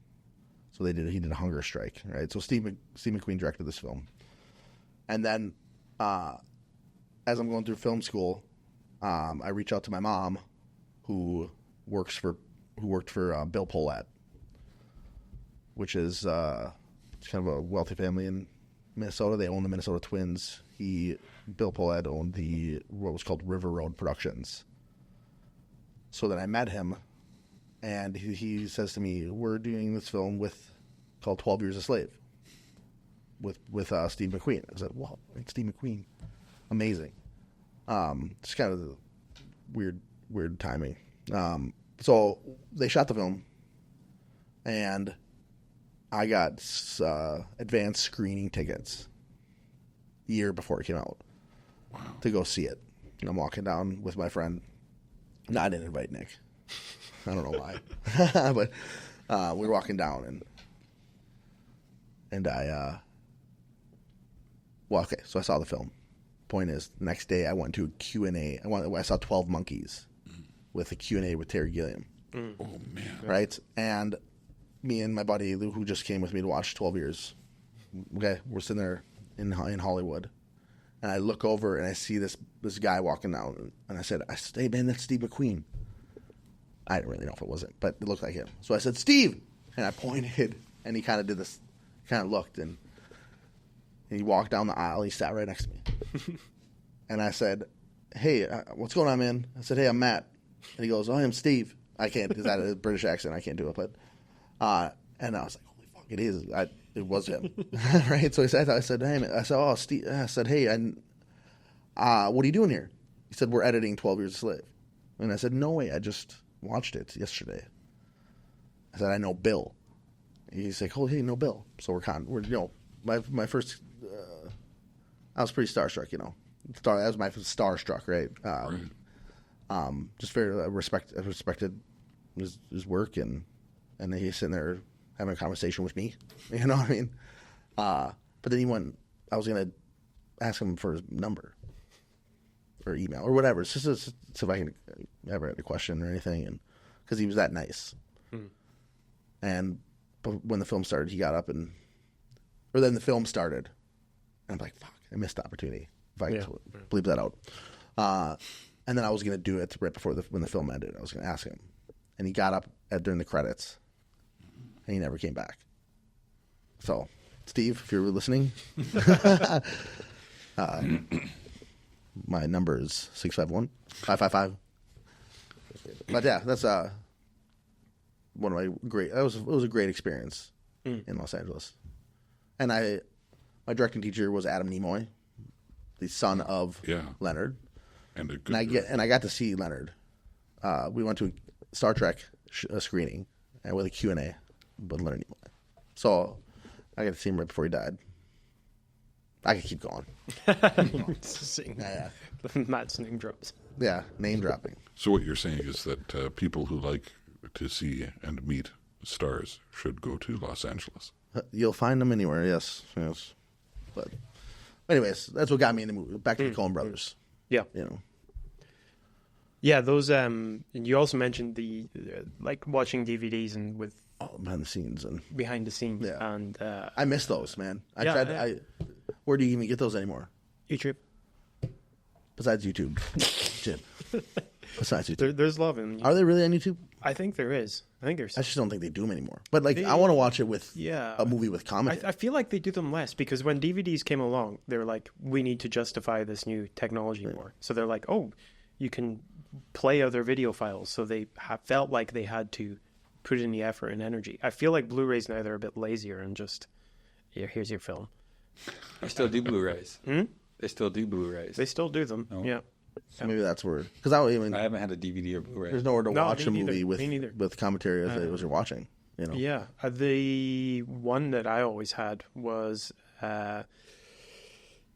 So he did a hunger strike, right? So Steve McQueen directed this film, and then as I'm going through film school, I reach out to my mom, who worked for Bill Pohlad, which is kind of a wealthy family in Minnesota. They own the Minnesota Twins. Bill Pohlad owned what was called River Road Productions. So then I met him, and he says to me, "We're doing this film called 12 Years a Slave with Steve McQueen." I said, "Wow, it's Steve McQueen, amazing." Just kind of the weird timing. So they shot the film, and I got advanced screening tickets a year before it came out. Wow. To go see it. And I'm walking down with my friend. No, I didn't invite Nick. I don't know why. But we were walking down, and I well, okay, so I saw the film. Point is, the next day I went to a Q&A. I saw 12 Monkeys with a Q&A with Terry Gilliam. Oh, man. Right? And me and my buddy, who just came with me to watch 12 Years, okay, we're sitting there in Hollywood, and I look over and I see this guy walking down, and I said, "Hey, man, that's Steve McQueen." I didn't really know if it wasn't, but it looked like him. So I said, "Steve!" And I pointed, and he kind of did this, kind of looked, and he walked down the aisle. He sat right next to me. And I said, "Hey, what's going on, man?" I said, "Hey, I'm Matt And he goes, "Oh, I'm Steve." I can't. Is that a British accent? I can't do it. But and I was like, "Holy fuck, it is." It was him, right? So I said, "Hey, man." I said, "Oh, Steve." I said, "Hey, what are you doing here?" He said, "We're editing 12 Years a Slave." And I said, "No way. I just watched it yesterday." I said, "I know Bill." He's like, "Oh, hey, no Bill." So we're my first. I was pretty starstruck, That was my starstruck, right? Just very respected his work, and he's sitting there having a conversation with me. You know what I mean? But then I was gonna ask him for his number or email or whatever, it's just so if I can ever had a question or anything, and because he was that nice. But when the film started, he got up or then the film started, and I'm like, fuck, I missed the opportunity. If I bleep that out. And then I was going to do it right before when the film ended. I was going to ask him. And he got up during the credits, and he never came back. So, Steve, if you're listening, my number is 651-555. But yeah, that's one of my it was a great experience in Los Angeles. And my directing teacher was Adam Nimoy, the son of Leonard. And I got to see Leonard. We went to a Star Trek screening with a Q&A with Leonard Nimoy. So I got to see him right before he died. I could keep going. Matt's name drops. Yeah, name dropping. So what you're saying is that people who like to see and meet stars should go to Los Angeles. You'll find them anywhere, yes. But anyways, that's what got me in the movie. Back to the Coen brothers. Yeah. Yeah, those you also mentioned the like watching DVDs and with behind the scenes. Yeah. And I miss those, man. Where do you even get those anymore? YouTube. Besides YouTube. Jim. Besides YouTube. There's love in Are they really on YouTube? I think there is. I just don't think they do them anymore. But I want to watch it with a movie with commentary. I feel like they do them less because when DVDs came along, they were like, we need to justify this new technology more. So they're like, oh, you can play other video files. So they felt like they had to put in the effort and energy. I feel like Blu-rays now, they're a bit lazier and just, here's your film. They still do Blu-rays. They still do Blu-rays. They still do them, Oh. So maybe that's where... Because I haven't had a DVD or Blu-ray. There's nowhere to watch a movie with commentary as you're watching. Yeah. The one that I always had was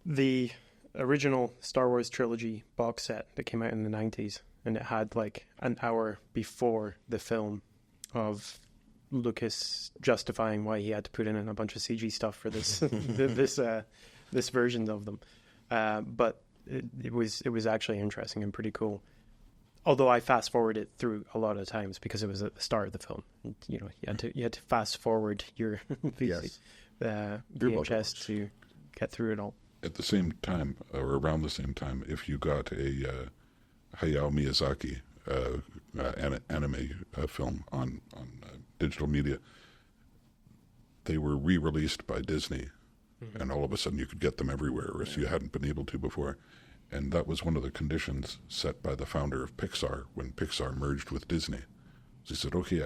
the original Star Wars trilogy box set that came out in the 90s. And it had like an hour before the film of Lucas justifying why he had to put in a bunch of CG stuff for this this version of them. But it was actually interesting and pretty cool. Although I fast forwarded through a lot of times because it was at the start of the film. You had to fast forward your VHS to get through it all. At the same time, or around the same time, if you got a Hayao Miyazaki anime film on digital media, they were re-released by Disney, and all of a sudden you could get them everywhere, if you hadn't been able to before. And that was one of the conditions set by the founder of Pixar when Pixar merged with Disney. So he said, okay,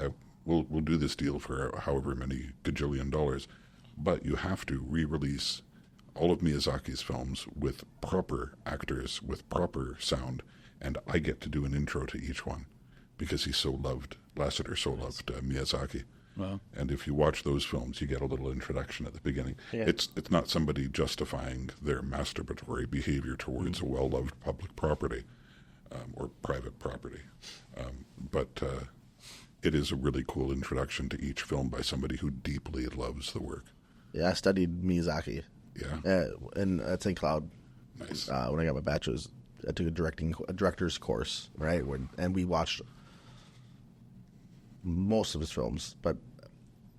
we'll do this deal for however many gajillion dollars, but you have to re-release all of Miyazaki's films with proper actors, with proper sound, and I get to do an intro to each one because Lasseter so loved Miyazaki. Wow. And if you watch those films, you get a little introduction at the beginning. Yeah. It's not somebody justifying their masturbatory behavior towards a well-loved public property or private property. But it is a really cool introduction to each film by somebody who deeply loves the work. Yeah, I studied Miyazaki. Yeah. At St. Cloud. Nice. When I got my bachelor's, I took a director's course, right? And we watched most of his films, but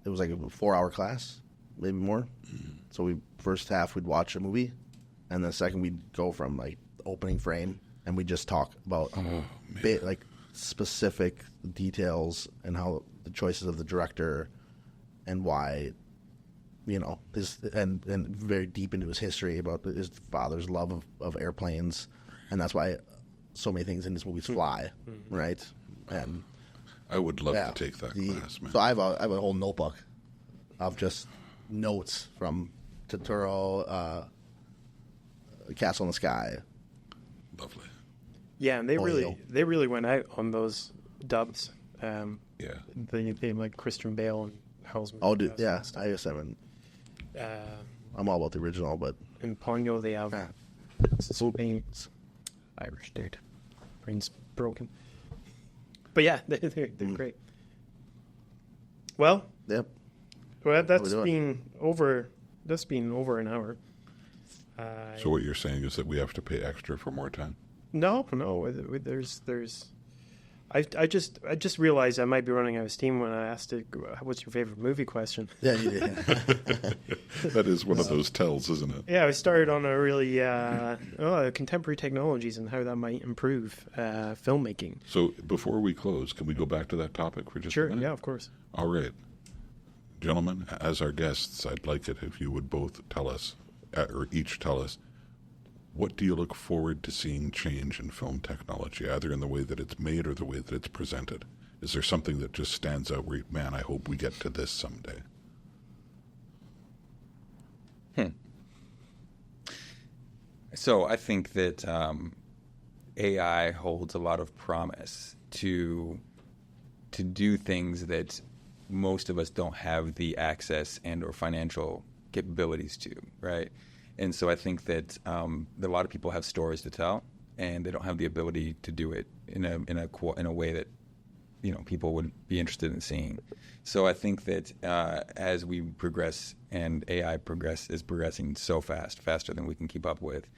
it was like a 4-hour class, maybe more. So first half we'd watch a movie, and the second we'd go from like the opening frame, and we'd just talk about like specific details and how the choices of the director and why, his and very deep into his history about his father's love of airplanes, and that's why so many things in his movies fly, right? And I would love to take that class, man. so I have a whole notebook of just notes from Totoro, Castle in the Sky. Lovely. Yeah, and they really went out on those dubs. Yeah. They like Christian Bale and Hellsman. Oh, dude, yeah, I just haven't. Uh, I'm all about the original, but in Ponyo they have Spain's Irish dude. Brain's broken. But yeah, they're great. Well, yep. Well, that's been over. That's been over an hour. So what you're saying is that we have to pay extra for more time? No. There's. I just realized I might be running out of steam when I asked it, what's your favorite movie question? Yeah, you did. That is one of those tells, isn't it? Yeah, I started on a really contemporary technologies and how that might improve filmmaking. So before we close, can we go back to that topic for just a minute? Sure, yeah, of course. All right. Gentlemen, as our guests, I'd like it if you would both tell us, or each tell us, what do you look forward to seeing change in film technology, either in the way that it's made or the way that it's presented? Is there something that just stands out where, man, I hope we get to this someday? So I think that AI holds a lot of promise to do things that most of us don't have the access and or financial capabilities to, right? And so I think that a lot of people have stories to tell, and they don't have the ability to do it in a way that people would be interested in seeing. So I think that as we progress, and AI is progressing so faster than we can keep up with,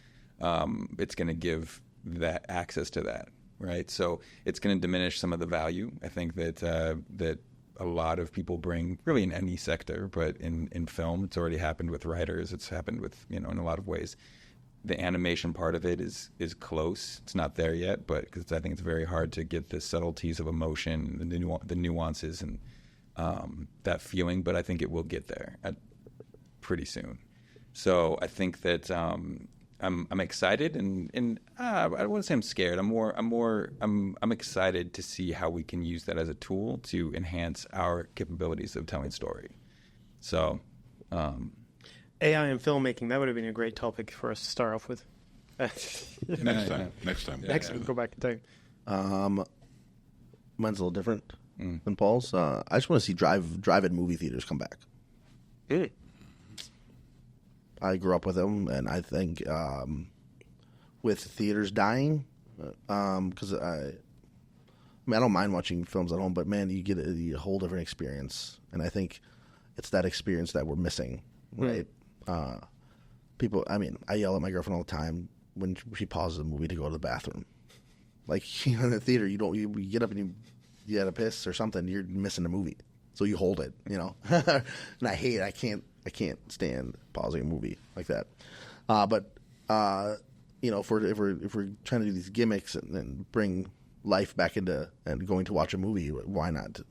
it's going to give that access to that, right? So it's going to diminish some of the value. I think that a lot of people bring, really in any sector, but in film, it's already happened with writers. It's happened with, in a lot of ways. The animation part of it is close. It's not there yet, but because I think it's very hard to get the subtleties of emotion, the nuances, and that feeling. But I think it will get there pretty soon. So I think that I'm excited, and I wouldn't say I'm scared. I'm excited to see how we can use that as a tool to enhance our capabilities of telling story. So, AI and filmmaking, that would have been a great topic for us to start off with. Next time. Next time, go back in time. Mine's a little different than Paul's. I just want to see drive-in movie theaters come back. Really? I grew up with them, and I think with theaters dying, because I don't mind watching films at home, but man, you get a whole different experience, and I think it's that experience that we're missing, right? People, I yell at my girlfriend all the time when she pauses a movie to go to the bathroom. Like, in the theater, you get up and you had a piss or something, you're missing the movie, so you hold it, and I hate it. I can't stand pausing a movie like that. But if we're trying to do these gimmicks and bring life back into and going to watch a movie, why not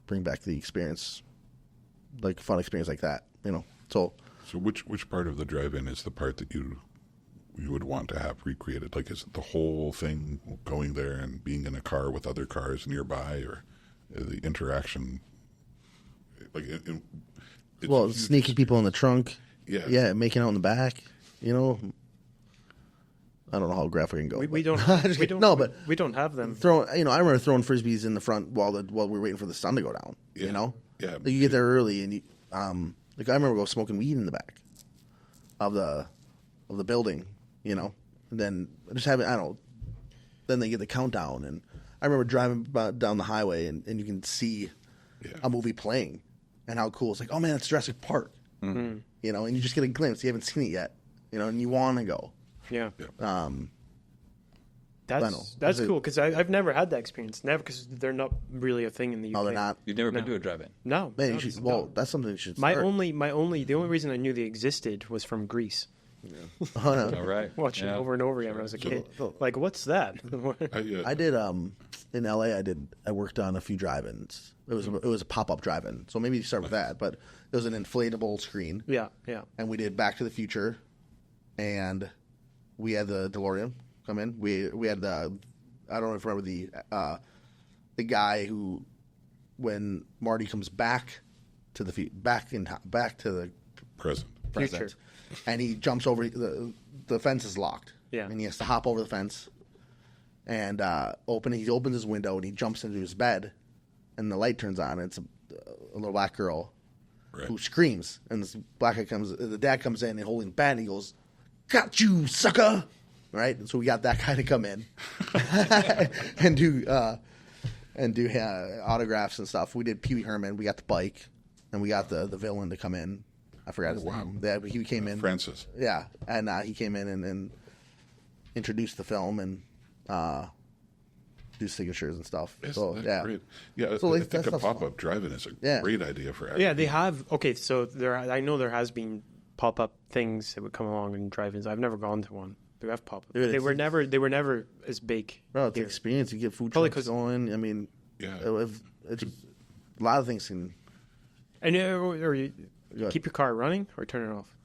bring back the experience, like a fun experience like that? So which part of the drive-in is the part that you would want to have recreated? Like, is it the whole thing, going there and being in a car with other cars nearby, or the interaction? Like, sneaking people in the trunk. Yeah, making out in the back. I don't know how graphic I can go. We don't have them. I remember throwing frisbees in the front while we were waiting for the sun to go down. Yeah. Like, you get there early, and I remember smoking weed in the back of the building. And then just having Then they get the countdown, and I remember driving down the highway, and you can see a movie playing. And how cool. It's like, oh man, it's Jurassic Park. Mm-hmm. And you just get a glimpse. You haven't seen it yet. And you want to go. Yeah. That's cool, because I've never had that experience. Never, because they're not really a thing in the UK. No, they're not. You've never been to a drive-in? No. Man, that's something you should start. The only reason I knew they existed was from Greece. Yeah. Oh, no. All right. Watching it over and over again when I was a kid. Like, what's that? I did in LA. I worked on a few drive-ins. It was a pop-up drive-in, so maybe you start with that. But it was an inflatable screen. Yeah. And we did Back to the Future, and we had the DeLorean, come in. We had the, I don't know if you remember the guy who, when Marty comes back to the back to the Present. present, and he jumps over the fence is locked. Yeah. And he has to hop over the fence and he opens his window and he jumps into his bed and the light turns on and it's a little black girl who screams and this black guy the dad comes in and holding bat and he goes, "Got you, sucker!" Right? And so we got that guy to come in and do autographs and stuff. We did Pee Wee Herman. We got the bike and we got the villain to come in. I forgot his name. He came in. Francis. Yeah, and he came in and introduced the film and do signatures and stuff. So yeah, great. Yeah, so I think a pop-up drive-in is a great idea for acting. Yeah, they have. Okay, so I know there has been pop-up things that would come along in drive-ins. I've never gone to one. They have pop-up. They were never as big. Well, it's an experience. You get food trucks going. I mean, it's a lot of things can. And or you keep your car running or turn it off.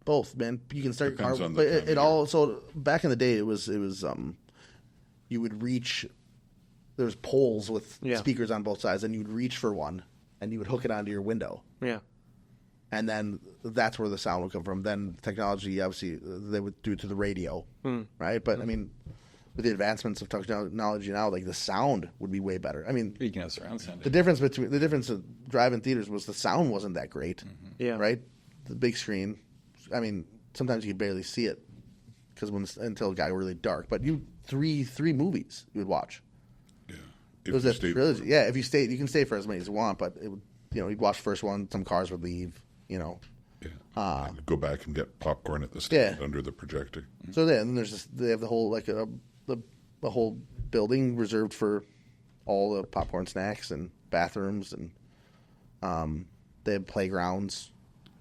Both, man. You can start your Depends car, on the but time it of all. year. So back in the day, it was you would reach. There's poles with speakers on both sides, and you'd reach for one, and you would hook it onto your window. Yeah. And then that's where the sound would come from. Then technology, obviously, they would do it to the radio, right? But I mean, with the advancements of technology now, like the sound would be way better. I mean, You can have surround sound. the difference of drive-in theaters was the sound wasn't that great, Yeah. right? The big screen, I mean, sometimes you could barely see it until it got really dark. But three movies you would watch. Yeah. It was a trilogy. Yeah, if you stayed, you can stay for as many as you want, but it would, you'd watch the first one. Some cars would leave. Yeah. And go back and get popcorn at the stand under the projector. So then there's they have the whole the whole building reserved for all the popcorn, snacks, and bathrooms, and they have playgrounds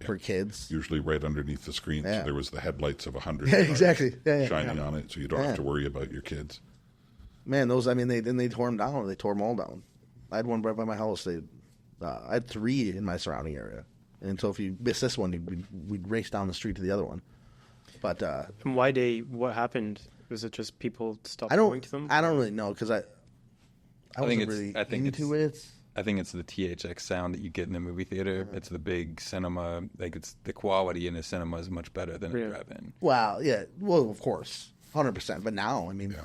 for kids. Usually right underneath the screen. Yeah. So there was the headlights of 100 Yeah, exactly. Yeah, shining on it, so you don't have to worry about your kids. Man, those. I mean, they tore them down. They tore them all down. I had one right by my house. I had 3 in my surrounding area. And so if you miss this one, we'd race down the street to the other one. But And what happened? Was it just people stopped going to them? I don't really know because I wasn't really I think into it. I think it's the THX sound that you get in the movie theater. It's the big cinema. Like it's the quality in a cinema is much better than a drive-in. Well, yeah. Well, of course, 100%. But now, I mean,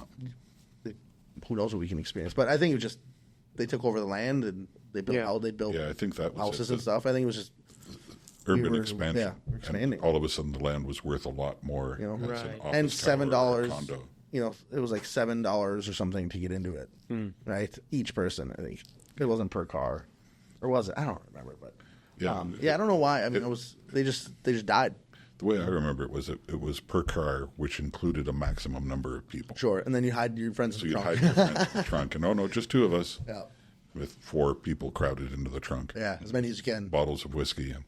who knows what we can experience? But I think it was just they took over the land and they built I think that was houses and stuff. I think it was just urban expansion. Yeah, we're expanding. And all of a sudden, the land was worth a lot more. As an office And $7. tower or a condo. It was like $7 or something to get into it, right? Each person, I think. It wasn't per car, or was it? I don't remember, but I don't know why. I mean, they just died. The way I remember it was per car, which included a maximum number of people. Sure, and then you hide your friends So in the you'd trunk. hide your friends in the trunk, and no, just 2 of us. Yeah. With 4 people crowded into the trunk. Yeah, as many as you can. Bottles of whiskey and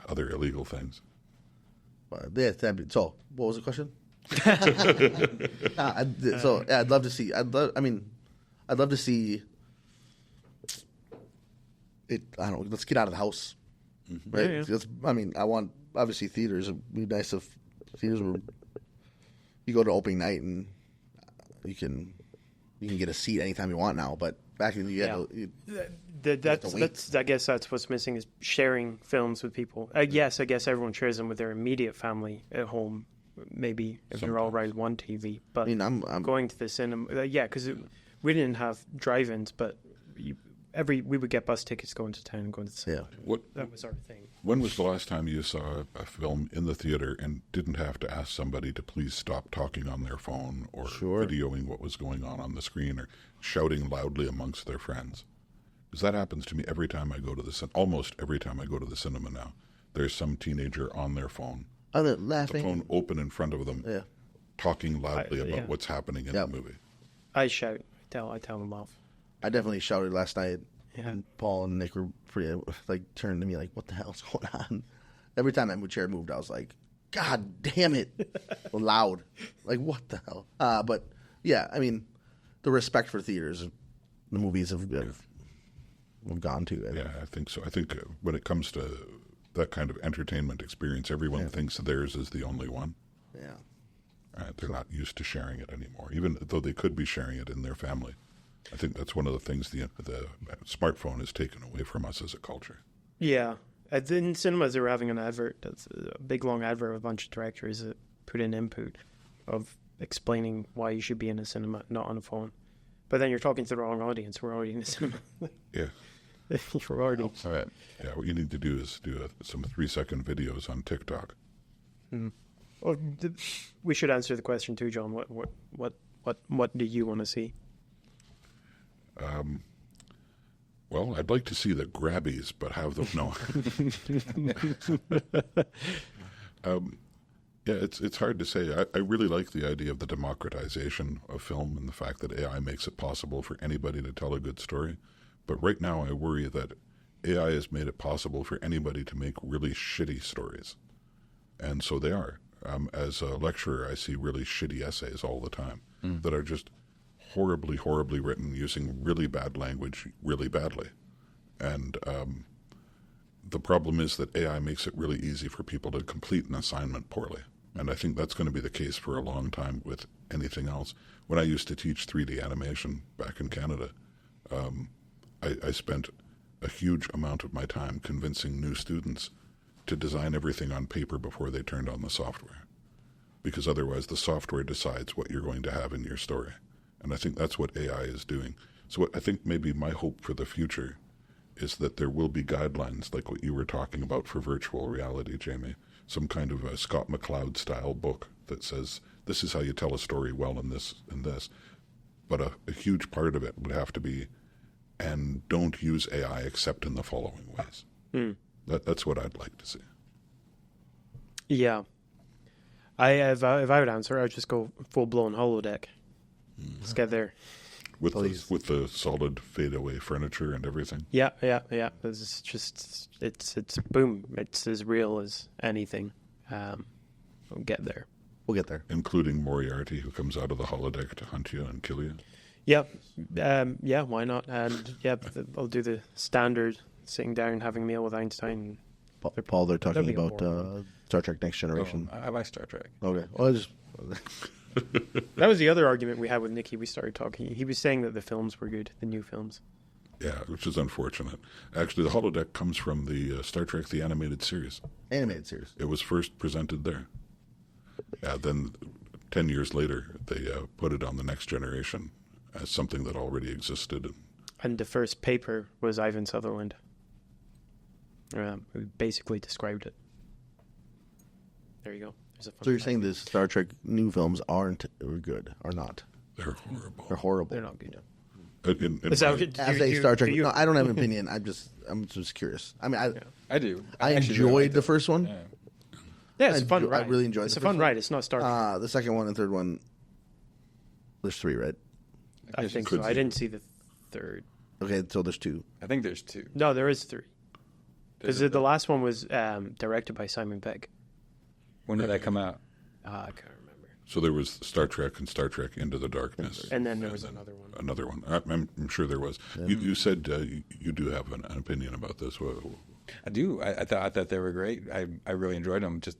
other illegal things. So, what was the question? I'd love to see. I'd love to see it. I don't know. Let's get out of the house, right? Yeah. Because, I mean, I want obviously theaters. It'd be nice if theaters were. You go to opening night and you can get a seat anytime you want now. But back in the That's I guess that's what's missing is sharing films with people. Yes, I guess everyone shares them with their immediate family at home. Maybe if they're all around one TV, but I mean, I'm going to the cinema. Because we didn't have drive-ins, but we would get bus tickets going to town and going to the cinema. That was our thing. When was the last time you saw a film in the theater and didn't have to ask somebody to please stop talking on their phone or videoing what was going on the screen or shouting loudly amongst their friends? Because that happens to me every time I go to almost every time I go to the cinema now. There's some teenager on their phone. laughing. The phone open in front of them, talking loudly about what's happening in the movie. I shout. I tell them off. I definitely shouted last night. Yeah. And Paul and Nick were pretty turned to me like, "What the hell's going on?" Every time that chair moved, I was like, "God damn it!" Loud, like, "What the hell?" But yeah, I mean, the respect for theaters, the movies have gone to. I think so. I think when it comes to that kind of entertainment experience, everyone thinks theirs is the only one. Yeah. They're not used to sharing it anymore, even though they could be sharing it in their family. I think that's one of the things the smartphone has taken away from us as a culture. Yeah. In cinemas, they were having an advert, that's a big long advert of a bunch of directors that put in input of explaining why you should be in a cinema, not on a phone. But then you're talking to the wrong audience. We're already in a cinema. Yeah. You're already. All right. Yeah, what you need to do is do some 3-second videos on TikTok. Oh, we should answer the question too, John. What do you want to see? Well, I'd like to see the grabbies, but have them no. Yeah, it's hard to say. I really like the idea of the democratization of film and the fact that AI makes it possible for anybody to tell a good story. But right now, I worry that AI has made it possible for anybody to make really shitty stories, and so they are. As a lecturer, I see really shitty essays all the time that are just horribly, horribly written using really bad language really badly. And the problem is that AI makes it really easy for people to complete an assignment poorly. And I think that's going to be the case for a long time with anything else. When I used to teach 3D animation back in Canada, I spent a huge amount of my time convincing new students to design everything on paper before they turned on the software. Because otherwise the software decides what you're going to have in your story. And I think that's what AI is doing. So I think maybe my hope for the future is that there will be guidelines like what you were talking about for virtual reality, Jamie. Some kind of a Scott McCloud style book that says, this is how you tell a story well in this and this. But a huge part of it would have to be, and don't use AI except in the following ways. That's what I'd like to see. Yeah. If I would answer, I'd just go full-blown holodeck. Let's get there. With the solid fadeaway furniture and everything. Yeah. It's just it's boom. It's as real as anything. We'll get there. We'll get there. Including Moriarty, who comes out of the holodeck to hunt you and kill you. Yeah. Yeah. Why not? And yeah, I'll do the standard sitting down having a meal with Einstein. Paul, they're talking That'd be about Star Trek Next Generation. I like Star Trek. Okay. Well, That was the other argument we had with Nicky. We started talking. He was saying that the films were good, the new films. Yeah, which is unfortunate. Actually, the holodeck comes from the Star Trek, the animated series. Animated series. It was first presented there. Yeah, then 10 years later, they put it on the Next Generation as something that already existed. And the first paper was Ivan Sutherland, who basically described it. There you go. So you're saying the Star Trek new films aren't good, or not? They're horrible. They're horrible. They're not good. As a Star Trek, no, I don't have an opinion. I'm just curious. I mean, I do. I actually enjoyed really the first one. Yeah, it's a fun ride. I really enjoyed It's the a fun first ride. It's not Star Trek. The second one and third one, there's 3, right? I think so. I didn't see the third. Okay, so there's 2. I think there's 2. No, there is 3. Because the last one was directed by Simon Pegg. When did that come out? I can't remember. So there was Star Trek and Star Trek Into the Darkness. And then there was another one. Another one. I'm sure there was. Yeah. You said you do have an opinion about this. I do. I thought they were great. I really enjoyed them. Just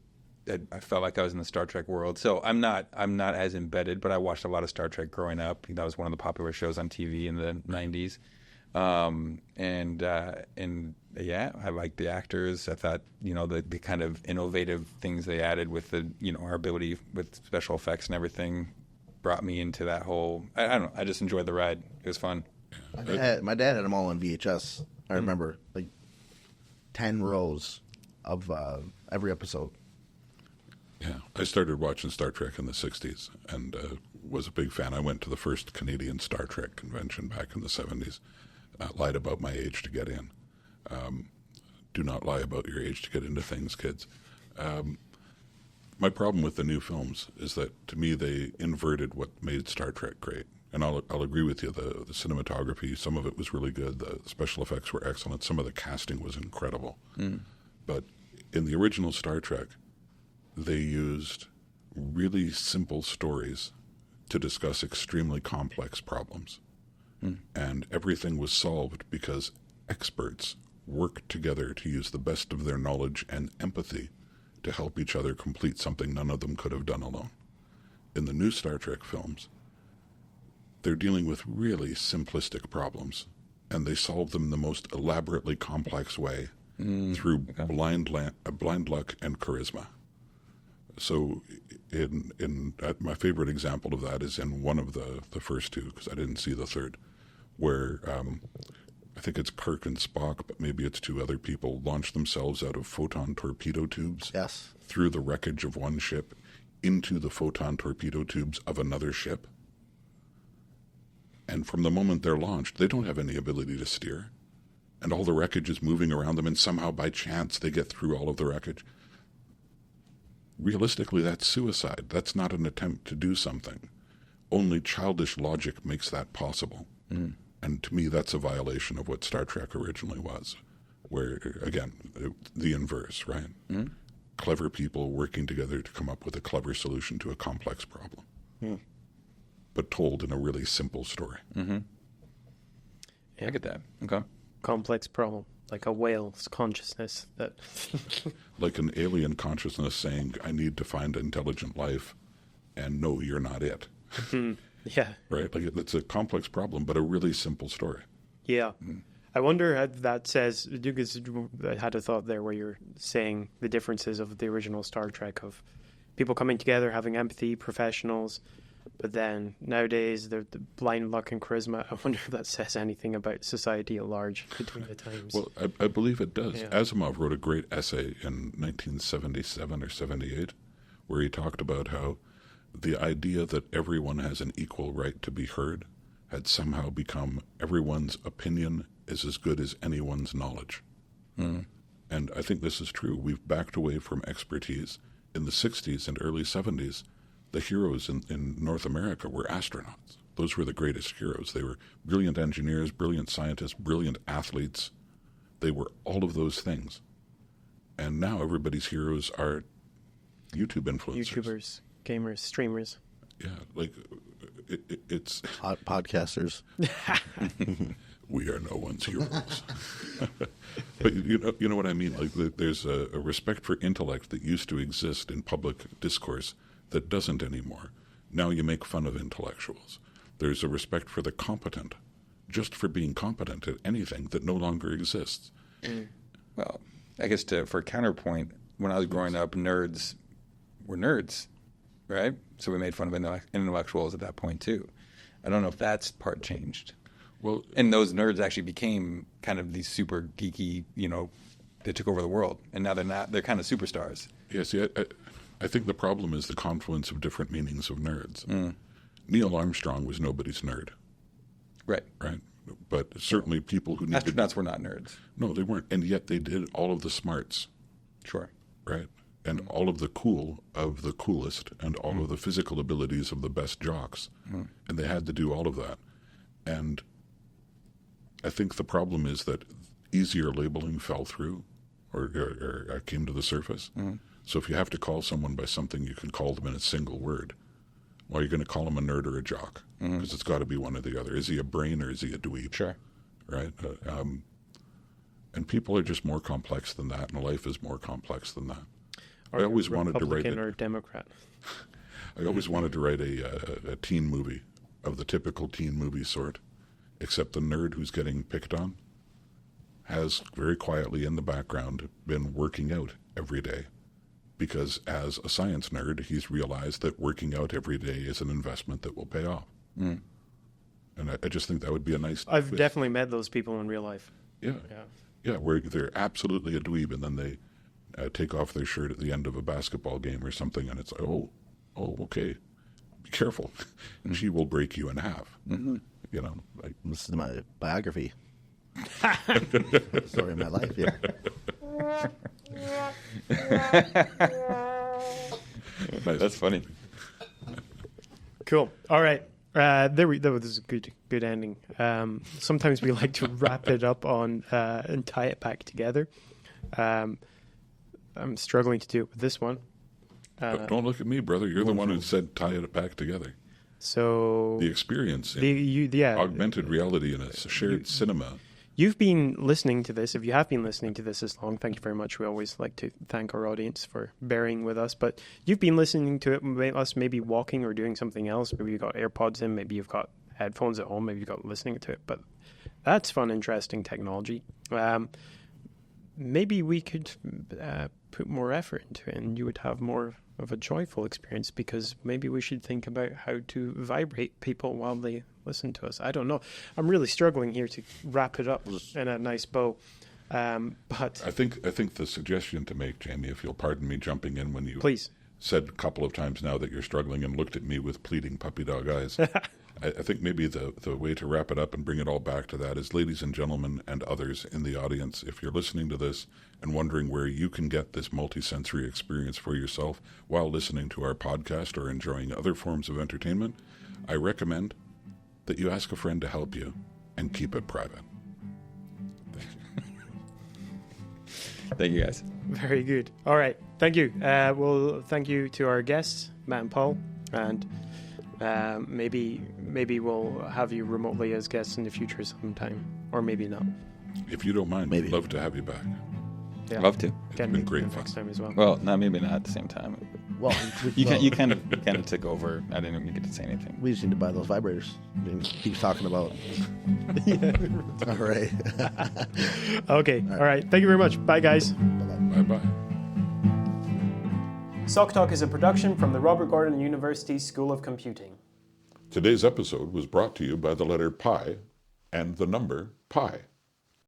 I felt like I was in the Star Trek world. So I'm not as embedded, but I watched a lot of Star Trek growing up. That was one of the popular shows on TV in the 90s. And yeah, I liked the actors. I thought, the kind of innovative things they added with the, our ability with special effects and everything brought me into that whole, I don't know, I just enjoyed the ride. It was fun. My dad had them all on VHS. I remember, 10 rows of every episode. Yeah, I started watching Star Trek in the 60s and was a big fan. I went to the first Canadian Star Trek convention back in the 70s. Lied about my age to get in. Do not lie about your age to get into things, kids. My problem with the new films is that, to me, they inverted what made Star Trek great. And I'll agree with you, the cinematography, some of it was really good. The special effects were excellent. Some of the casting was incredible. But in the original Star Trek, they used really simple stories to discuss extremely complex problems. And everything was solved because experts worked together to use the best of their knowledge and empathy to help each other complete something none of them could have done alone. in the new Star Trek films, they're dealing with really simplistic problems, and they solve them the most elaborately complex way through blind luck and charisma. So my favorite example of that is in one of the first two, because I didn't see the third, where I think it's Kirk and Spock, but maybe it's two other people, launch themselves out of photon torpedo tubes through the wreckage of one ship into the photon torpedo tubes of another ship. And from the moment they're launched, they don't have any ability to steer. And all the wreckage is moving around them, and somehow by chance they get through all of the wreckage. Realistically, that's suicide. That's not an attempt to do something. Only childish logic makes that possible. And to me, that's a violation of what Star Trek originally was, where, again, the inverse, right? Clever people working together to come up with a clever solution to a complex problem, but told in a really simple story. Yeah. I get that. Okay. Complex problem, like a whale's consciousness. That Like an alien consciousness saying, I need to find intelligent life, and no, you're not it. Yeah. Right? Like it's a complex problem, but a really simple story. Yeah. I wonder how that says, because I had a thought there where you're saying the differences of the original Star Trek of people coming together, having empathy, professionals, but then nowadays the blind luck and charisma. I wonder if that says anything about society at large between the times. Well, I believe it does. Yeah. Asimov wrote a great essay in 1977 or 78 where he talked about how the idea that everyone has an equal right to be heard had somehow become everyone's opinion is as good as anyone's knowledge. And I think this is true. We've backed away from expertise. In the 60s and early 70s, the heroes in North America were astronauts. Those were the greatest heroes. They were brilliant engineers, brilliant scientists, brilliant athletes. They were all of those things. And now everybody's heroes are YouTube influencers. YouTubers, gamers, streamers. Yeah, like it's... Podcasters. We are no one's heroes. But you know what I mean? Like there's a respect for intellect that used to exist in public discourse that doesn't anymore. Now you make fun of intellectuals. There's a respect for the competent, just for being competent at anything, that no longer exists. Well, I guess for counterpoint, when I was growing up, nerds were nerds, right? So we made fun of intellectuals at that point too. I don't know if that's part changed. Well, And those nerds actually became kind of these super geeky, they took over the world. And now they're not, they're kind of superstars. yeah, see, I think the problem is the confluence of different meanings of nerds. Neil Armstrong was nobody's nerd, Right. right? But certainly people who needed... Astronauts were not nerds. No, they weren't. And yet they did all of the smarts, Sure. right? And all of the cool of the coolest and all of the physical abilities of the best jocks. And they had to do all of that. And I think the problem is that easier labeling fell through or came to the surface. So if you have to call someone by something, you can call them in a single word. Well, you're going to call him a nerd or a jock, because it's got to be one or the other. Is he a brain or is he a dweeb? Sure. Right? And people are just more complex than that, and life is more complex than that. I always wanted to write Republican or Democrat. I always wanted to write a teen movie of the typical teen movie sort, except the nerd who's getting picked on has very quietly in the background been working out every day, because as a science nerd, he's realized that working out every day is an investment that will pay off. And I just think that would be a nice... I've definitely met those people in real life. Yeah, where they're absolutely a dweeb, and then they take off their shirt at the end of a basketball game or something, and it's like, oh, okay, be careful. She will break you in half. Like, This is my biography. Story of my life, yeah. nice. That's funny. Cool. All right. That was a good ending. Sometimes we like to wrap it up on and tie it back together. I'm struggling to do it with this one. Don't look at me, brother. You're the one who said tie it back together. So The experience in augmented reality in a shared cinema you've been listening to this, if you have been listening to this this long, thank you very much. We always like to thank our audience for bearing with us. But you've been listening to it, us maybe walking or doing something else. Maybe you've got AirPods in, maybe you've got headphones at home, maybe you've got listening to it. But that's fun, interesting technology. Maybe we could put more effort into it and you would have more of a joyful experience, because maybe we should think about how to vibrate people while they listen to us. I don't know. I'm really struggling here to wrap it up in a nice bow. But I think the suggestion to make, Jamie, if you'll pardon me jumping in when you please said a couple of times now that you're struggling and looked at me with pleading puppy dog eyes. I think maybe the way to wrap it up and bring it all back to that is, ladies and gentlemen and others in the audience, if you're listening to this and wondering where you can get this multisensory experience for yourself while listening to our podcast or enjoying other forms of entertainment, I recommend that you ask a friend to help you and keep it private. Thank you. Thank you, guys. Very good. All right. Thank you. Well, thank you to our guests, Matt and Paul, and maybe we'll have you remotely as guests in the future sometime, or maybe not. If you don't mind, Maybe. we'd love to have you back. Yeah. Love to. It's been great fun. Next time as well. Well, maybe not at the same time. Well, You kind of took over. I didn't even get to say anything. we just need to buy those vibrators. He keeps talking about. All right. Okay. All right. Thank you very much. Bye, guys. Bye-bye. SocTalk is a production from the Robert Gordon University School of Computing. Today's episode was brought to you by the letter pi and the number pi.